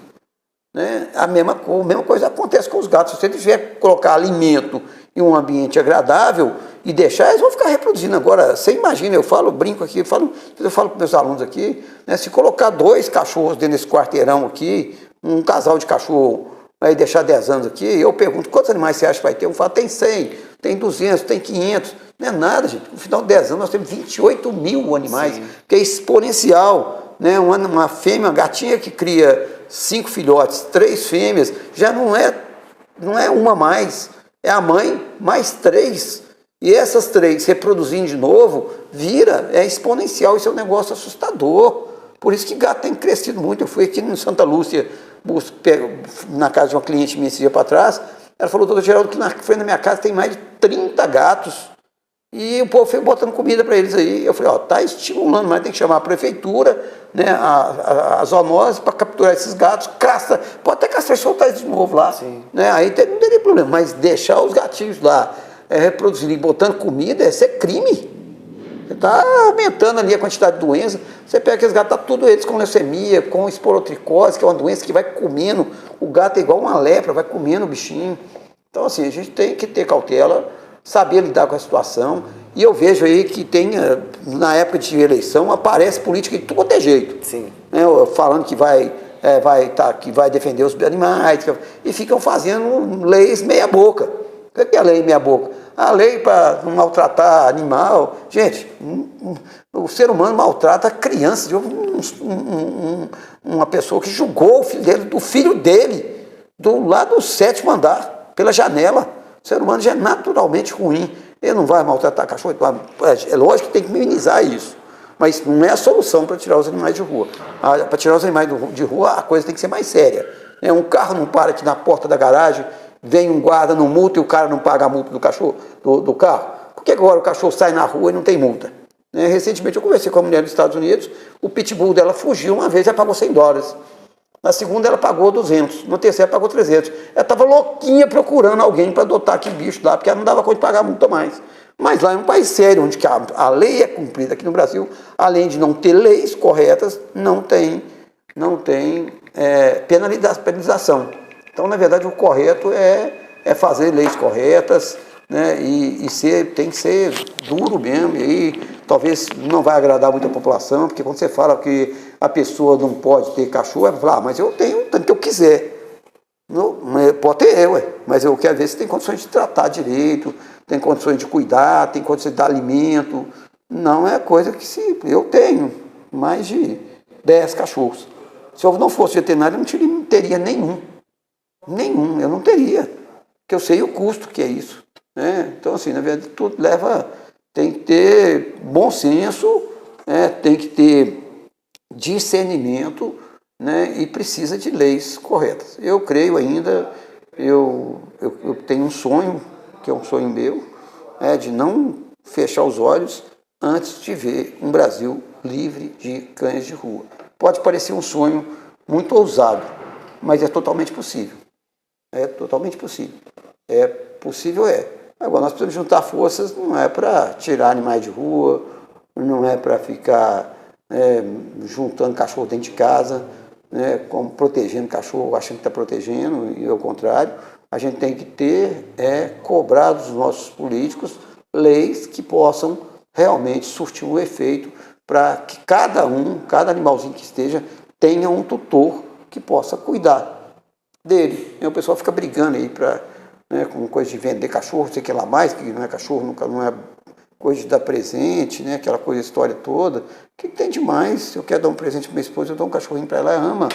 Speaker 2: Né? A mesma coisa acontece com os gatos. Se você tiver colocar alimento em um ambiente agradável e deixar, eles vão ficar reproduzindo. Agora, você imagina, eu brinco aqui, eu falo para meus alunos aqui, né, se colocar 2 cachorros dentro desse quarteirão aqui, um casal de cachorro, aí deixar 10 anos aqui, eu pergunto, quantos animais você acha que vai ter? Eu falo, tem 100, tem 200, tem 500. Não é nada, gente. No final de 10 anos nós temos 28 mil animais, Sim. que é exponencial. Né? Uma fêmea, uma gatinha que cria 5 filhotes, 3 fêmeas, já não é uma mais, é a mãe mais 3. E essas 3 reproduzindo de novo, é exponencial, isso é um negócio assustador. Por isso que gato tem crescido muito. Eu fui aqui em Santa Lúcia, na casa de uma cliente minha esse dia para trás, ela falou, doutor Geraldo, que na frente da minha casa tem mais de 30 gatos. E o povo foi botando comida para eles aí. Eu falei, ó, tá estimulando, mas tem que chamar a prefeitura, né, a zoonose para capturar esses gatos, castra, pode até castrar e soltar eles de novo lá. Né, aí não teria problema, mas deixar os gatinhos lá reproduzirem, botando comida, isso é crime. Você está aumentando ali a quantidade de doença. Você pega aqueles gatos, tá tudo eles com leucemia, com esporotricose, que é uma doença que vai comendo. O gato é igual uma lepra, vai comendo o bichinho. Então, assim, a gente tem que ter cautela, saber lidar com a situação. E eu vejo aí que tem, na época de eleição, aparece política de tudo quanto é jeito.
Speaker 1: Sim.
Speaker 2: Né, falando que que vai defender os animais, e ficam fazendo leis meia boca. O que é a lei meia boca? A lei para não maltratar animal. Gente, o ser humano maltrata a criança. Uma pessoa que julgou o filho dele do lado do 7º andar, pela janela. O ser humano já é naturalmente ruim. Ele não vai maltratar cachorro. É lógico que tem que minimizar isso. Mas não é a solução para tirar os animais de rua. Para tirar os animais de rua, a coisa tem que ser mais séria. Um carro não para aqui na porta da garagem, vem um guarda, não multa e o cara não paga a multa do cachorro, do carro. Por que agora o cachorro sai na rua e não tem multa? Recentemente eu conversei com uma mulher dos Estados Unidos, o pitbull dela fugiu uma vez e ela pagou $100. Na segunda ela pagou 200, no terceiro ela pagou 300. Ela estava louquinha procurando alguém para adotar aquele bicho lá, porque ela não dava conta de pagar multa mais. Mas lá é um país sério, onde que a lei é cumprida. Aqui no Brasil, além de não ter leis corretas, não tem penalização. Então, na verdade, o correto é fazer leis corretas, né? E tem que ser duro mesmo. E aí, talvez não vai agradar muito a população, porque quando você fala que a pessoa não pode ter cachorro, ela fala, mas eu tenho tanto que eu quiser. Não, pode ter, mas eu quero ver se tem condições de tratar direito, tem condições de cuidar, tem condições de dar alimento. Não é coisa que eu tenho mais de 10 cachorros. Se eu não fosse veterinário, eu não teria nenhum. Nenhum, eu não teria. Porque eu sei o custo que é isso. Né? Então, assim, na verdade, tudo tem que ter bom senso, tem que ter discernimento, né? E precisa de leis corretas. Eu creio ainda, eu tenho um sonho, que é um sonho meu, de não fechar os olhos antes de ver um Brasil livre de cães de rua. Pode parecer um sonho muito ousado, mas é totalmente possível. É totalmente possível. É possível, Agora, nós precisamos juntar forças, não é para tirar animais de rua, não é para ficar juntando cachorro dentro de casa, né, como protegendo cachorro, achando que está protegendo, e ao contrário. A gente tem que cobrar dos nossos políticos leis que possam realmente surtir um efeito para que cada animalzinho que esteja, tenha um tutor que possa cuidar dele. E o pessoal fica brigando aí com coisa de vender cachorro, sei que lá mais, que não é cachorro, nunca não é coisa de dar presente, né, aquela coisa, história toda. O que tem demais? Se eu quero dar um presente para minha esposa, eu dou um cachorrinho para ela, ela ama.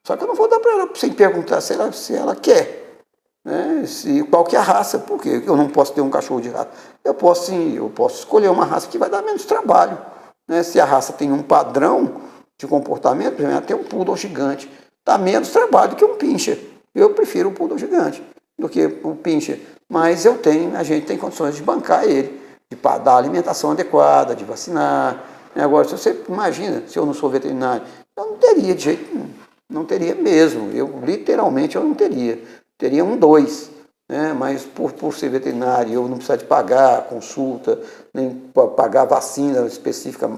Speaker 2: Só que eu não vou dar para ela sem perguntar se ela quer. Né? Qual que é a raça? Por quê? Eu não posso ter um cachorro de raça. Eu posso sim, eu posso escolher uma raça que vai dar menos trabalho. Né? Se a raça tem um padrão de comportamento, por exemplo, ela tem um poodle gigante, dá menos trabalho do que um pincher. Eu prefiro o poodle gigante do que o pincher. Mas a gente tem condições de bancar ele, de dar alimentação adequada, de vacinar. Agora, se você imagina, se eu não sou veterinário, eu não teria de jeito nenhum. Não teria mesmo. Literalmente, eu não teria. Teria 2, né? Mas por ser veterinário, eu não preciso de pagar consulta, nem pagar vacina específica,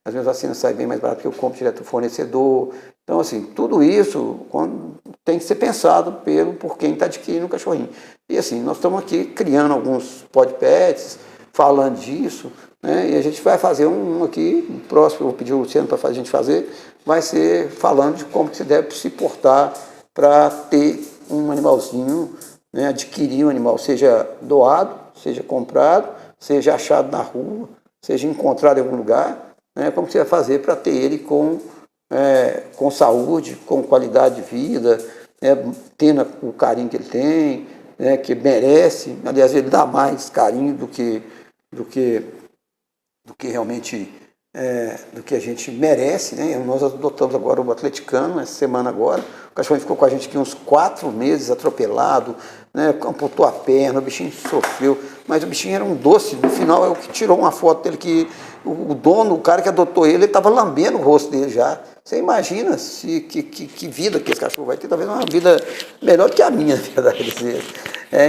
Speaker 2: as minhas vacinas saem bem mais barato porque eu compro direto do fornecedor. Então, assim, tudo isso tem que ser pensado por quem está adquirindo o cachorrinho. E assim, nós estamos aqui criando alguns podcasts, falando disso, né? E a gente vai fazer um aqui, próximo, eu vou pedir ao Luciano para a gente fazer, vai ser falando de como que se deve se portar para ter um animalzinho, né, adquirir um animal, seja doado, seja comprado, seja achado na rua, seja encontrado em algum lugar, né, como você vai fazer para ter ele com saúde, com qualidade de vida, tendo o carinho que ele tem, que merece. Aliás, ele dá mais carinho do que realmente do que a gente merece, né? Nós adotamos agora o atleticano, essa semana agora. O cachorro ficou com a gente aqui uns 4 meses atropelado, né? Amputou a perna, o bichinho sofreu, mas o bichinho era um doce. No final, é o que tirou uma foto dele que o dono, o cara que adotou ele estava lambendo o rosto dele já. Você imagina que vida que esse cachorro vai ter, talvez uma vida melhor do que a minha, na verdade.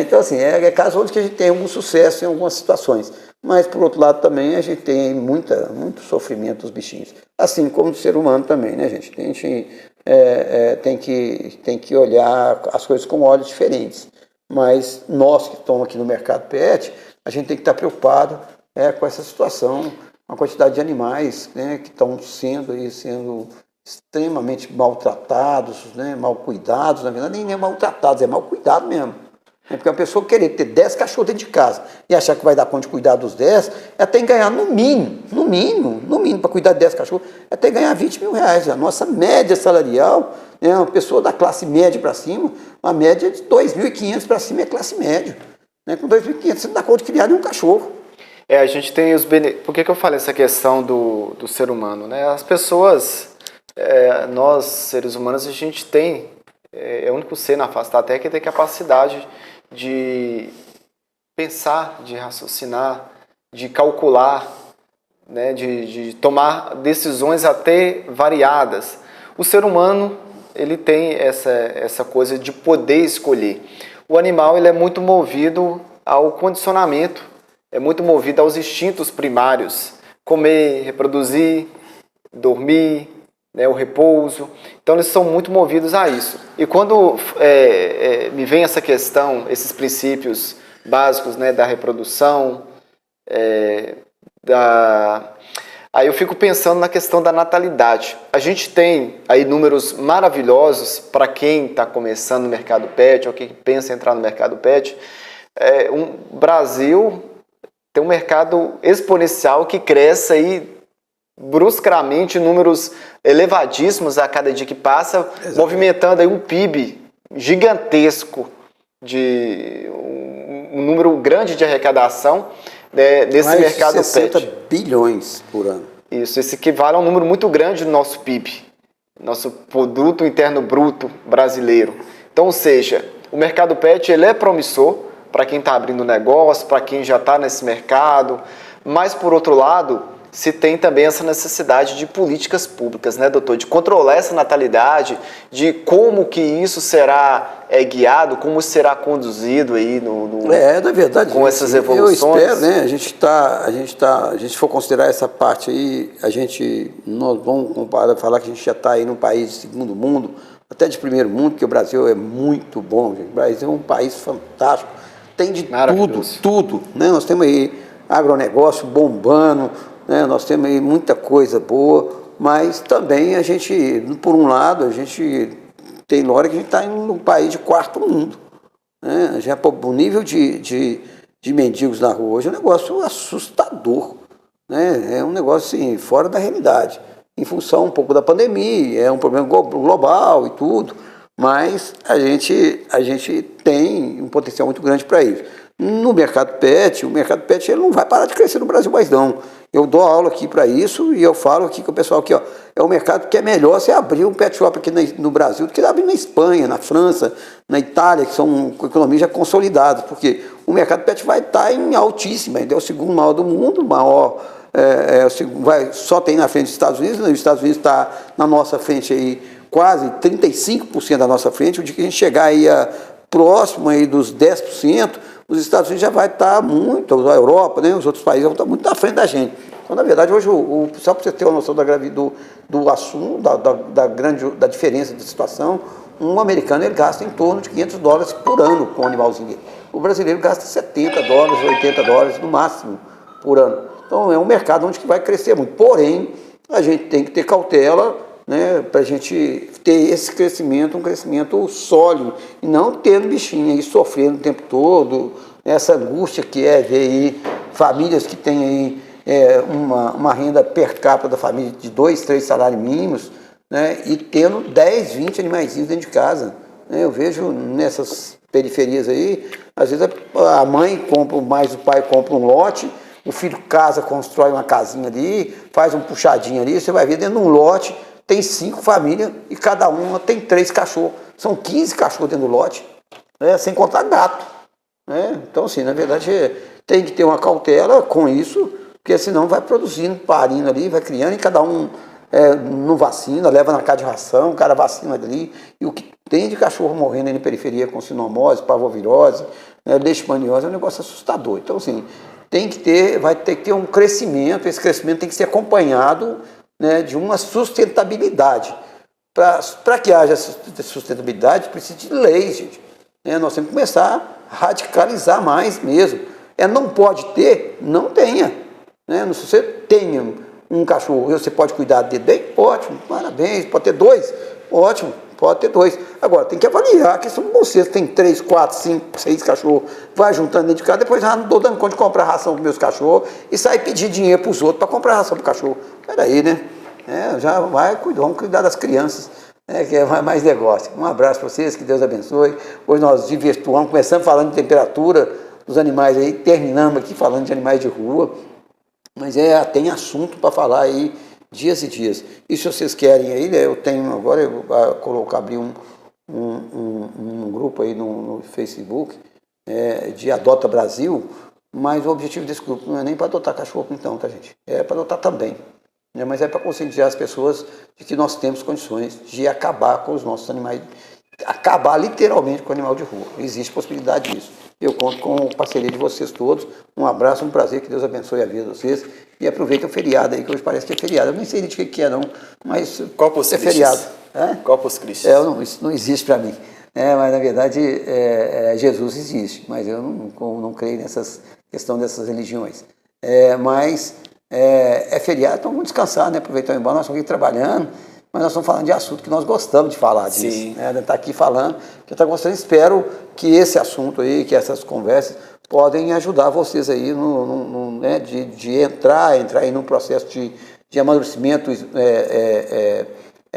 Speaker 2: Então, assim, é caso onde que a gente tem algum sucesso em algumas situações. Mas, por outro lado, também a gente tem muito sofrimento dos bichinhos. Assim como do ser humano também, né, gente? A gente tem que olhar as coisas com olhos diferentes. Mas nós que estamos aqui no mercado pet, a gente tem que estar preocupado com essa situação, uma quantidade de animais, né, que estão sendo extremamente maltratados, né, mal cuidados, na verdade nem é maltratados, é mal cuidado mesmo. Porque a pessoa querer ter 10 cachorros dentro de casa e achar que vai dar conta de cuidar dos 10, ela tem que ganhar no mínimo, para cuidar de 10 cachorros, ela tem que ganhar R$20.000. A nossa média salarial, uma pessoa da classe média para cima, uma média de R$2.500 para cima é classe média. Com R$2.500 você não dá conta de criar nenhum cachorro.
Speaker 1: A gente tem os benefícios. Por que eu falei essa questão do ser humano, né? As pessoas, nós, seres humanos, a gente tem, é o único ser na face da Terra que tem capacidade de pensar, de raciocinar, de calcular, né? De tomar decisões até variadas. O ser humano, ele tem essa coisa de poder escolher. O animal, ele é muito movido ao condicionamento, é muito movido aos instintos primários, comer, reproduzir, dormir, né, o repouso. Então eles são muito movidos a isso. E quando me vem essa questão, esses princípios básicos, né, da reprodução, aí eu fico pensando na questão da natalidade. A gente tem aí números maravilhosos para quem está começando no mercado pet ou quem pensa em entrar no mercado pet. O Brasil tem um mercado exponencial que cresce aí bruscamente, números elevadíssimos a cada dia que passa, exatamente, movimentando aí um PIB gigantesco, de um número grande de arrecadação desse
Speaker 2: mais
Speaker 1: mercado
Speaker 2: de 60
Speaker 1: pet.
Speaker 2: bilhões por ano.
Speaker 1: Isso equivale a um número muito grande do nosso PIB, nosso Produto Interno Bruto brasileiro. Então, ou seja, o mercado pet ele é promissor para quem está abrindo negócio, para quem já está nesse mercado, mas, por outro lado, se tem também essa necessidade de políticas públicas, né, doutor? De controlar essa natalidade, de como que isso será guiado, como será conduzido aí
Speaker 2: na verdade,
Speaker 1: com essas evoluções.
Speaker 2: Eu espero, né? A gente for considerar essa parte aí, nós vamos falar que a gente já está aí num país de segundo mundo, até de primeiro mundo, porque o Brasil é muito bom, gente. O Brasil é um país fantástico, tem de tudo, né? Nós temos aí agronegócio bombando, né? Nós temos aí muita coisa boa, mas também a gente, por um lado, a gente tem hora que a gente está em um país de quarto mundo, né? Já, o nível de mendigos na rua hoje é um negócio assustador, né? É um negócio assim, fora da realidade, em função um pouco da pandemia, é um problema global e tudo, mas a gente tem um potencial muito grande para isso. No mercado pet, o mercado pet ele não vai parar de crescer no Brasil mais não. Eu dou aula aqui para isso e eu falo aqui com o pessoal aqui, é um mercado que é melhor você abrir um pet shop aqui no Brasil do que abrir na Espanha, na França, na Itália, que são economias já consolidadas, porque o mercado pet vai estar em altíssima, ainda é o segundo maior do mundo, só tem na frente dos Estados Unidos, né? Os Estados Unidos está na nossa frente aí, quase 35% da nossa frente, o dia que a gente chegar aí próximo aí dos 10%, os Estados Unidos já vai estar muito, a Europa, né, os outros países vão estar muito na frente da gente. Então, na verdade, hoje, só para você ter uma noção do assunto, da diferença de situação, um americano ele gasta em torno de $500 por ano com o animalzinho dele. O brasileiro gasta $70, $80 no máximo por ano. Então, é um mercado onde que vai crescer muito. Porém, a gente tem que ter cautela, né, para a gente ter esse crescimento, um crescimento sólido, e não tendo bichinho aí sofrendo o tempo todo, essa angústia que é ver aí famílias que têm aí uma renda per capita da família de 2, 3 salários mínimos, né, e tendo 10, 20 animaizinhos dentro de casa. Eu vejo nessas periferias aí, às vezes a mãe compra mais, o pai compra um lote, o filho casa, constrói uma casinha ali, faz um puxadinho ali, você vai ver dentro de um lote, tem 5 famílias e cada uma tem 3 cachorros. São 15 cachorros dentro do lote, né? Sem contar gato. Né? Então, assim, na verdade, tem que ter uma cautela com isso, porque senão vai produzindo, parindo ali, vai criando e cada um não vacina, leva na casa de ração, o cara vacina ali. E o que tem de cachorro morrendo aí na periferia com sinomose, parvovirose, né, leishmaniose, é um negócio assustador. Então, assim, vai ter que ter um crescimento, esse crescimento tem que ser acompanhado, né, de uma sustentabilidade. Para que haja sustentabilidade, precisa de leis, gente. Né? Nós temos que começar a radicalizar mais mesmo. Não pode ter, não tenha. Né? Se você tem um cachorro e você pode cuidar dele bem, ótimo, parabéns. Pode ter 2, ótimo, pode ter 2. Agora, tem que avaliar a questão de vocês. Tem 3, 4, 5, 6 cachorros, vai juntando dentro de casa, depois não estou dando conta de comprar ração para meus cachorros e sair pedir dinheiro para os outros para comprar ração para o cachorro. Peraí, né? Já vamos cuidar das crianças, que é mais negócio. Um abraço para vocês, que Deus abençoe. Hoje nós divertuamos, começamos falando de temperatura dos animais aí, terminamos aqui falando de animais de rua, mas tem assunto para falar aí dias e dias. E se vocês querem aí, né, eu tenho agora, eu vou abrir um grupo aí no Facebook de Adota Brasil, mas o objetivo desse grupo não é nem para adotar cachorro então, tá, gente? É para adotar também. Mas é para conscientizar as pessoas de que nós temos condições de acabar com os nossos animais, acabar literalmente com o animal de rua. Existe possibilidade disso. Eu conto com a parceria de vocês todos. Um abraço, um prazer, que Deus abençoe a vida de vocês. E aproveita o feriado aí, que hoje parece que é feriado. Eu nem sei de que é não, mas é feriado.
Speaker 1: Corpus Christi.
Speaker 2: Isso não existe para mim. Mas na verdade Jesus existe, mas eu não creio nessas questão dessas religiões. Mas é feriado, então vamos descansar, né? Aproveitar o embalo, nós estamos aqui trabalhando, mas nós estamos falando de assunto que nós gostamos de falar disso.
Speaker 1: Sim.
Speaker 2: Né? Está aqui falando, que eu estou gostando, espero que esse assunto aí, que essas conversas podem ajudar vocês aí né? de entrar aí num processo de amadurecimento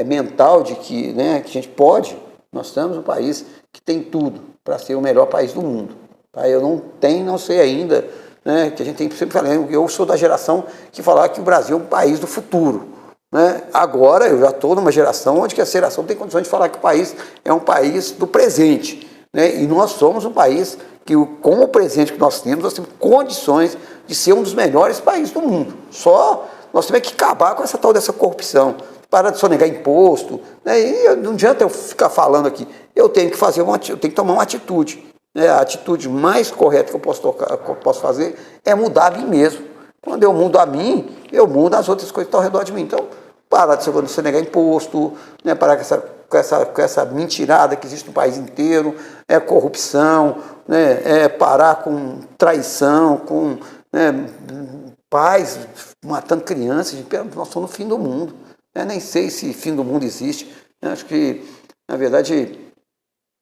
Speaker 2: mental, de que, né? que a gente pode, nós estamos um país que tem tudo para ser o melhor país do mundo. Tá? Eu não sei ainda, né, que a gente tem sempre falando, eu sou da geração que falava que o Brasil é um país do futuro. Né? Agora eu já estou numa geração onde que a geração tem condições de falar que o país é um país do presente. Né? E nós somos um país que, com o presente que nós temos condições de ser um dos melhores países do mundo. Só nós temos que acabar com essa tal dessa corrupção, parar de sonegar imposto. Né? E não adianta eu ficar falando aqui, eu tenho que tomar uma atitude. A atitude mais correta que eu posso fazer é mudar a mim mesmo. Quando eu mudo a mim, eu mudo as outras coisas que estão ao redor de mim. Então, parar de sonegar imposto, né, parar com essa mentirada que existe no país inteiro, corrupção, né, parar com traição, com pais matando crianças. Nós estamos no fim do mundo. Nem sei se fim do mundo existe. Acho que, na verdade,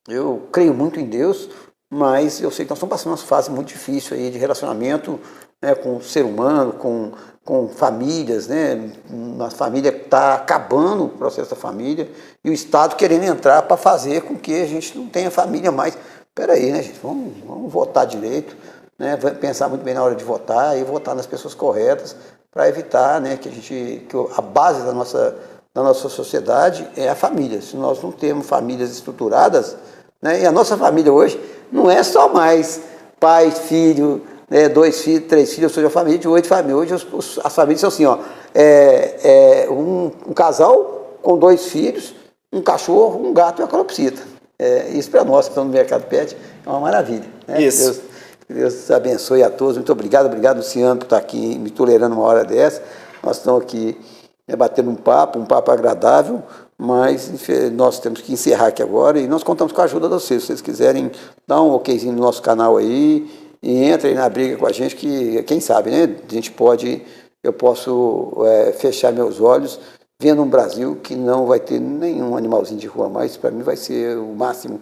Speaker 2: eu creio muito em Deus, mas eu sei que nós estamos passando uma fase muito difícil aí de relacionamento, né, com o ser humano, com famílias, né? A família está acabando o processo da família e o Estado querendo entrar para fazer com que a gente não tenha família mais. Espera aí, né, gente? Vamos votar direito, né? Pensar muito bem na hora de votar e votar nas pessoas corretas para evitar, né, que a base da nossa sociedade é a família. Se nós não temos famílias estruturadas, né, e a nossa família hoje não é só mais pai, filho, 2 filhos, 3 filhos, eu sou de uma família de 8 famílias. Hoje as famílias são assim, um casal com 2 filhos, um cachorro, um gato e uma calopsita. Isso para nós que estamos no mercado pet é uma maravilha. Né?
Speaker 1: Isso.
Speaker 2: Deus abençoe a todos. Muito obrigado, Luciano, por estar aqui me tolerando uma hora dessa. Nós estamos aqui batendo um papo agradável, mas nós temos que encerrar aqui agora e nós contamos com a ajuda de vocês. Se vocês quiserem dar um okzinho no nosso canal aí e entrem na briga com a gente, que quem sabe, né? Eu posso fechar meus olhos vendo um Brasil que não vai ter nenhum animalzinho de rua mais. Para mim vai ser o máximo.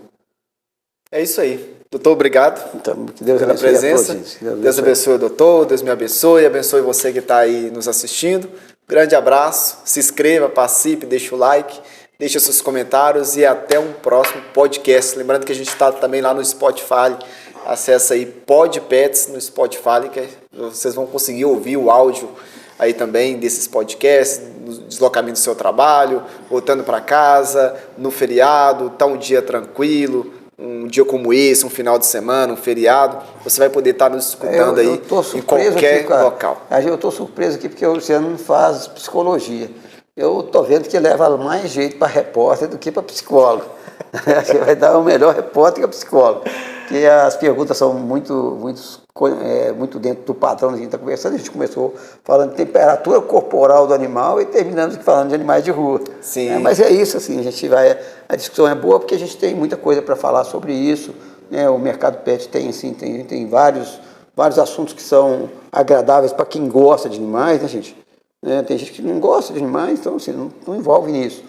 Speaker 1: É isso aí. Doutor, obrigado
Speaker 2: então, que Deus
Speaker 1: pela presença. Deus abençoe o doutor, Deus me abençoe você que está aí nos assistindo. Grande abraço, se inscreva, participe, deixa o like, deixa seus comentários e até um próximo podcast. Lembrando que a gente está também lá no Spotify, acessa aí Pod Pets no Spotify, que Vocês vão conseguir ouvir o áudio aí também desses podcasts, no deslocamento do seu trabalho, voltando para casa, no feriado, tá um dia tranquilo, um dia como esse, um final de semana, um feriado, você vai poder estar nos escutando aí em qualquer
Speaker 2: aqui,
Speaker 1: local.
Speaker 2: Eu estou surpreso aqui porque o Luciano não faz psicologia. Eu estou vendo que leva mais jeito para repórter do que para psicólogo. Acho que vai dar o melhor repórter que a psicólogo. Porque as perguntas são muito dentro do padrão que a gente está conversando. A gente começou falando de temperatura corporal do animal e terminamos falando de animais de rua.
Speaker 1: Sim.
Speaker 2: Mas é isso, assim, a discussão é boa porque a gente tem muita coisa para falar sobre isso. O mercado pet tem vários assuntos que são agradáveis para quem gosta de animais, né, gente? Tem gente que não gosta de animais, então assim, não envolve nisso.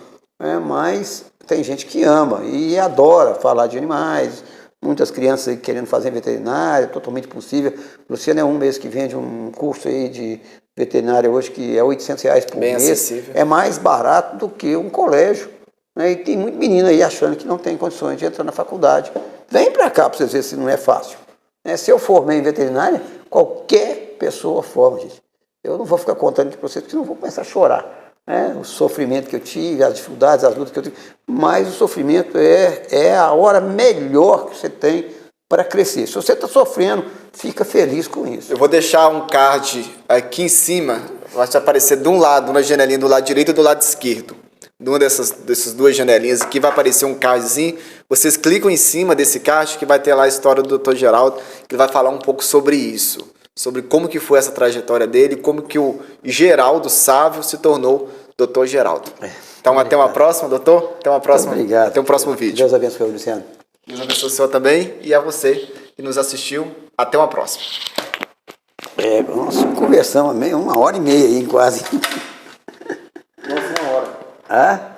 Speaker 2: Mas tem gente que ama e adora falar de animais. Muitas crianças aí querendo fazer veterinária, totalmente possível. O Luciano é um mês que vende um curso aí de veterinária hoje que é R$800 por
Speaker 1: Bem
Speaker 2: mês.
Speaker 1: acessível.
Speaker 2: É mais barato do que um colégio. E tem muito menino aí achando que não tem condições de entrar na faculdade. Vem para cá para vocês verem se não é fácil. Se eu formei em veterinária, qualquer pessoa forma, gente. Eu não vou ficar contando aqui para vocês, porque senão eu vou começar a chorar. O sofrimento que eu tive, as dificuldades, as lutas que eu tive. Mas o sofrimento é a hora melhor que você tem para crescer. Se você está sofrendo, fica feliz com isso.
Speaker 1: Eu vou deixar um card aqui em cima, vai aparecer de um lado, na janelinha do lado direito e do lado esquerdo. Numa dessas duas janelinhas aqui vai aparecer um cardzinho. Vocês clicam em cima desse card que vai ter lá a história do Dr. Geraldo, que ele vai falar um pouco sobre isso. Sobre como que foi essa trajetória dele, como que o Geraldo Sávio se tornou Dr. Geraldo. Então, até uma próxima, doutor. Até uma próxima.
Speaker 2: Muito obrigado.
Speaker 1: Até um próximo vídeo.
Speaker 2: Deus abençoe, Luciano.
Speaker 1: Deus abençoe o senhor também e a você que nos assistiu. Até uma próxima.
Speaker 2: Nós conversamos uma hora e meia aí, quase.
Speaker 1: Nossa, uma hora.
Speaker 2: Ah?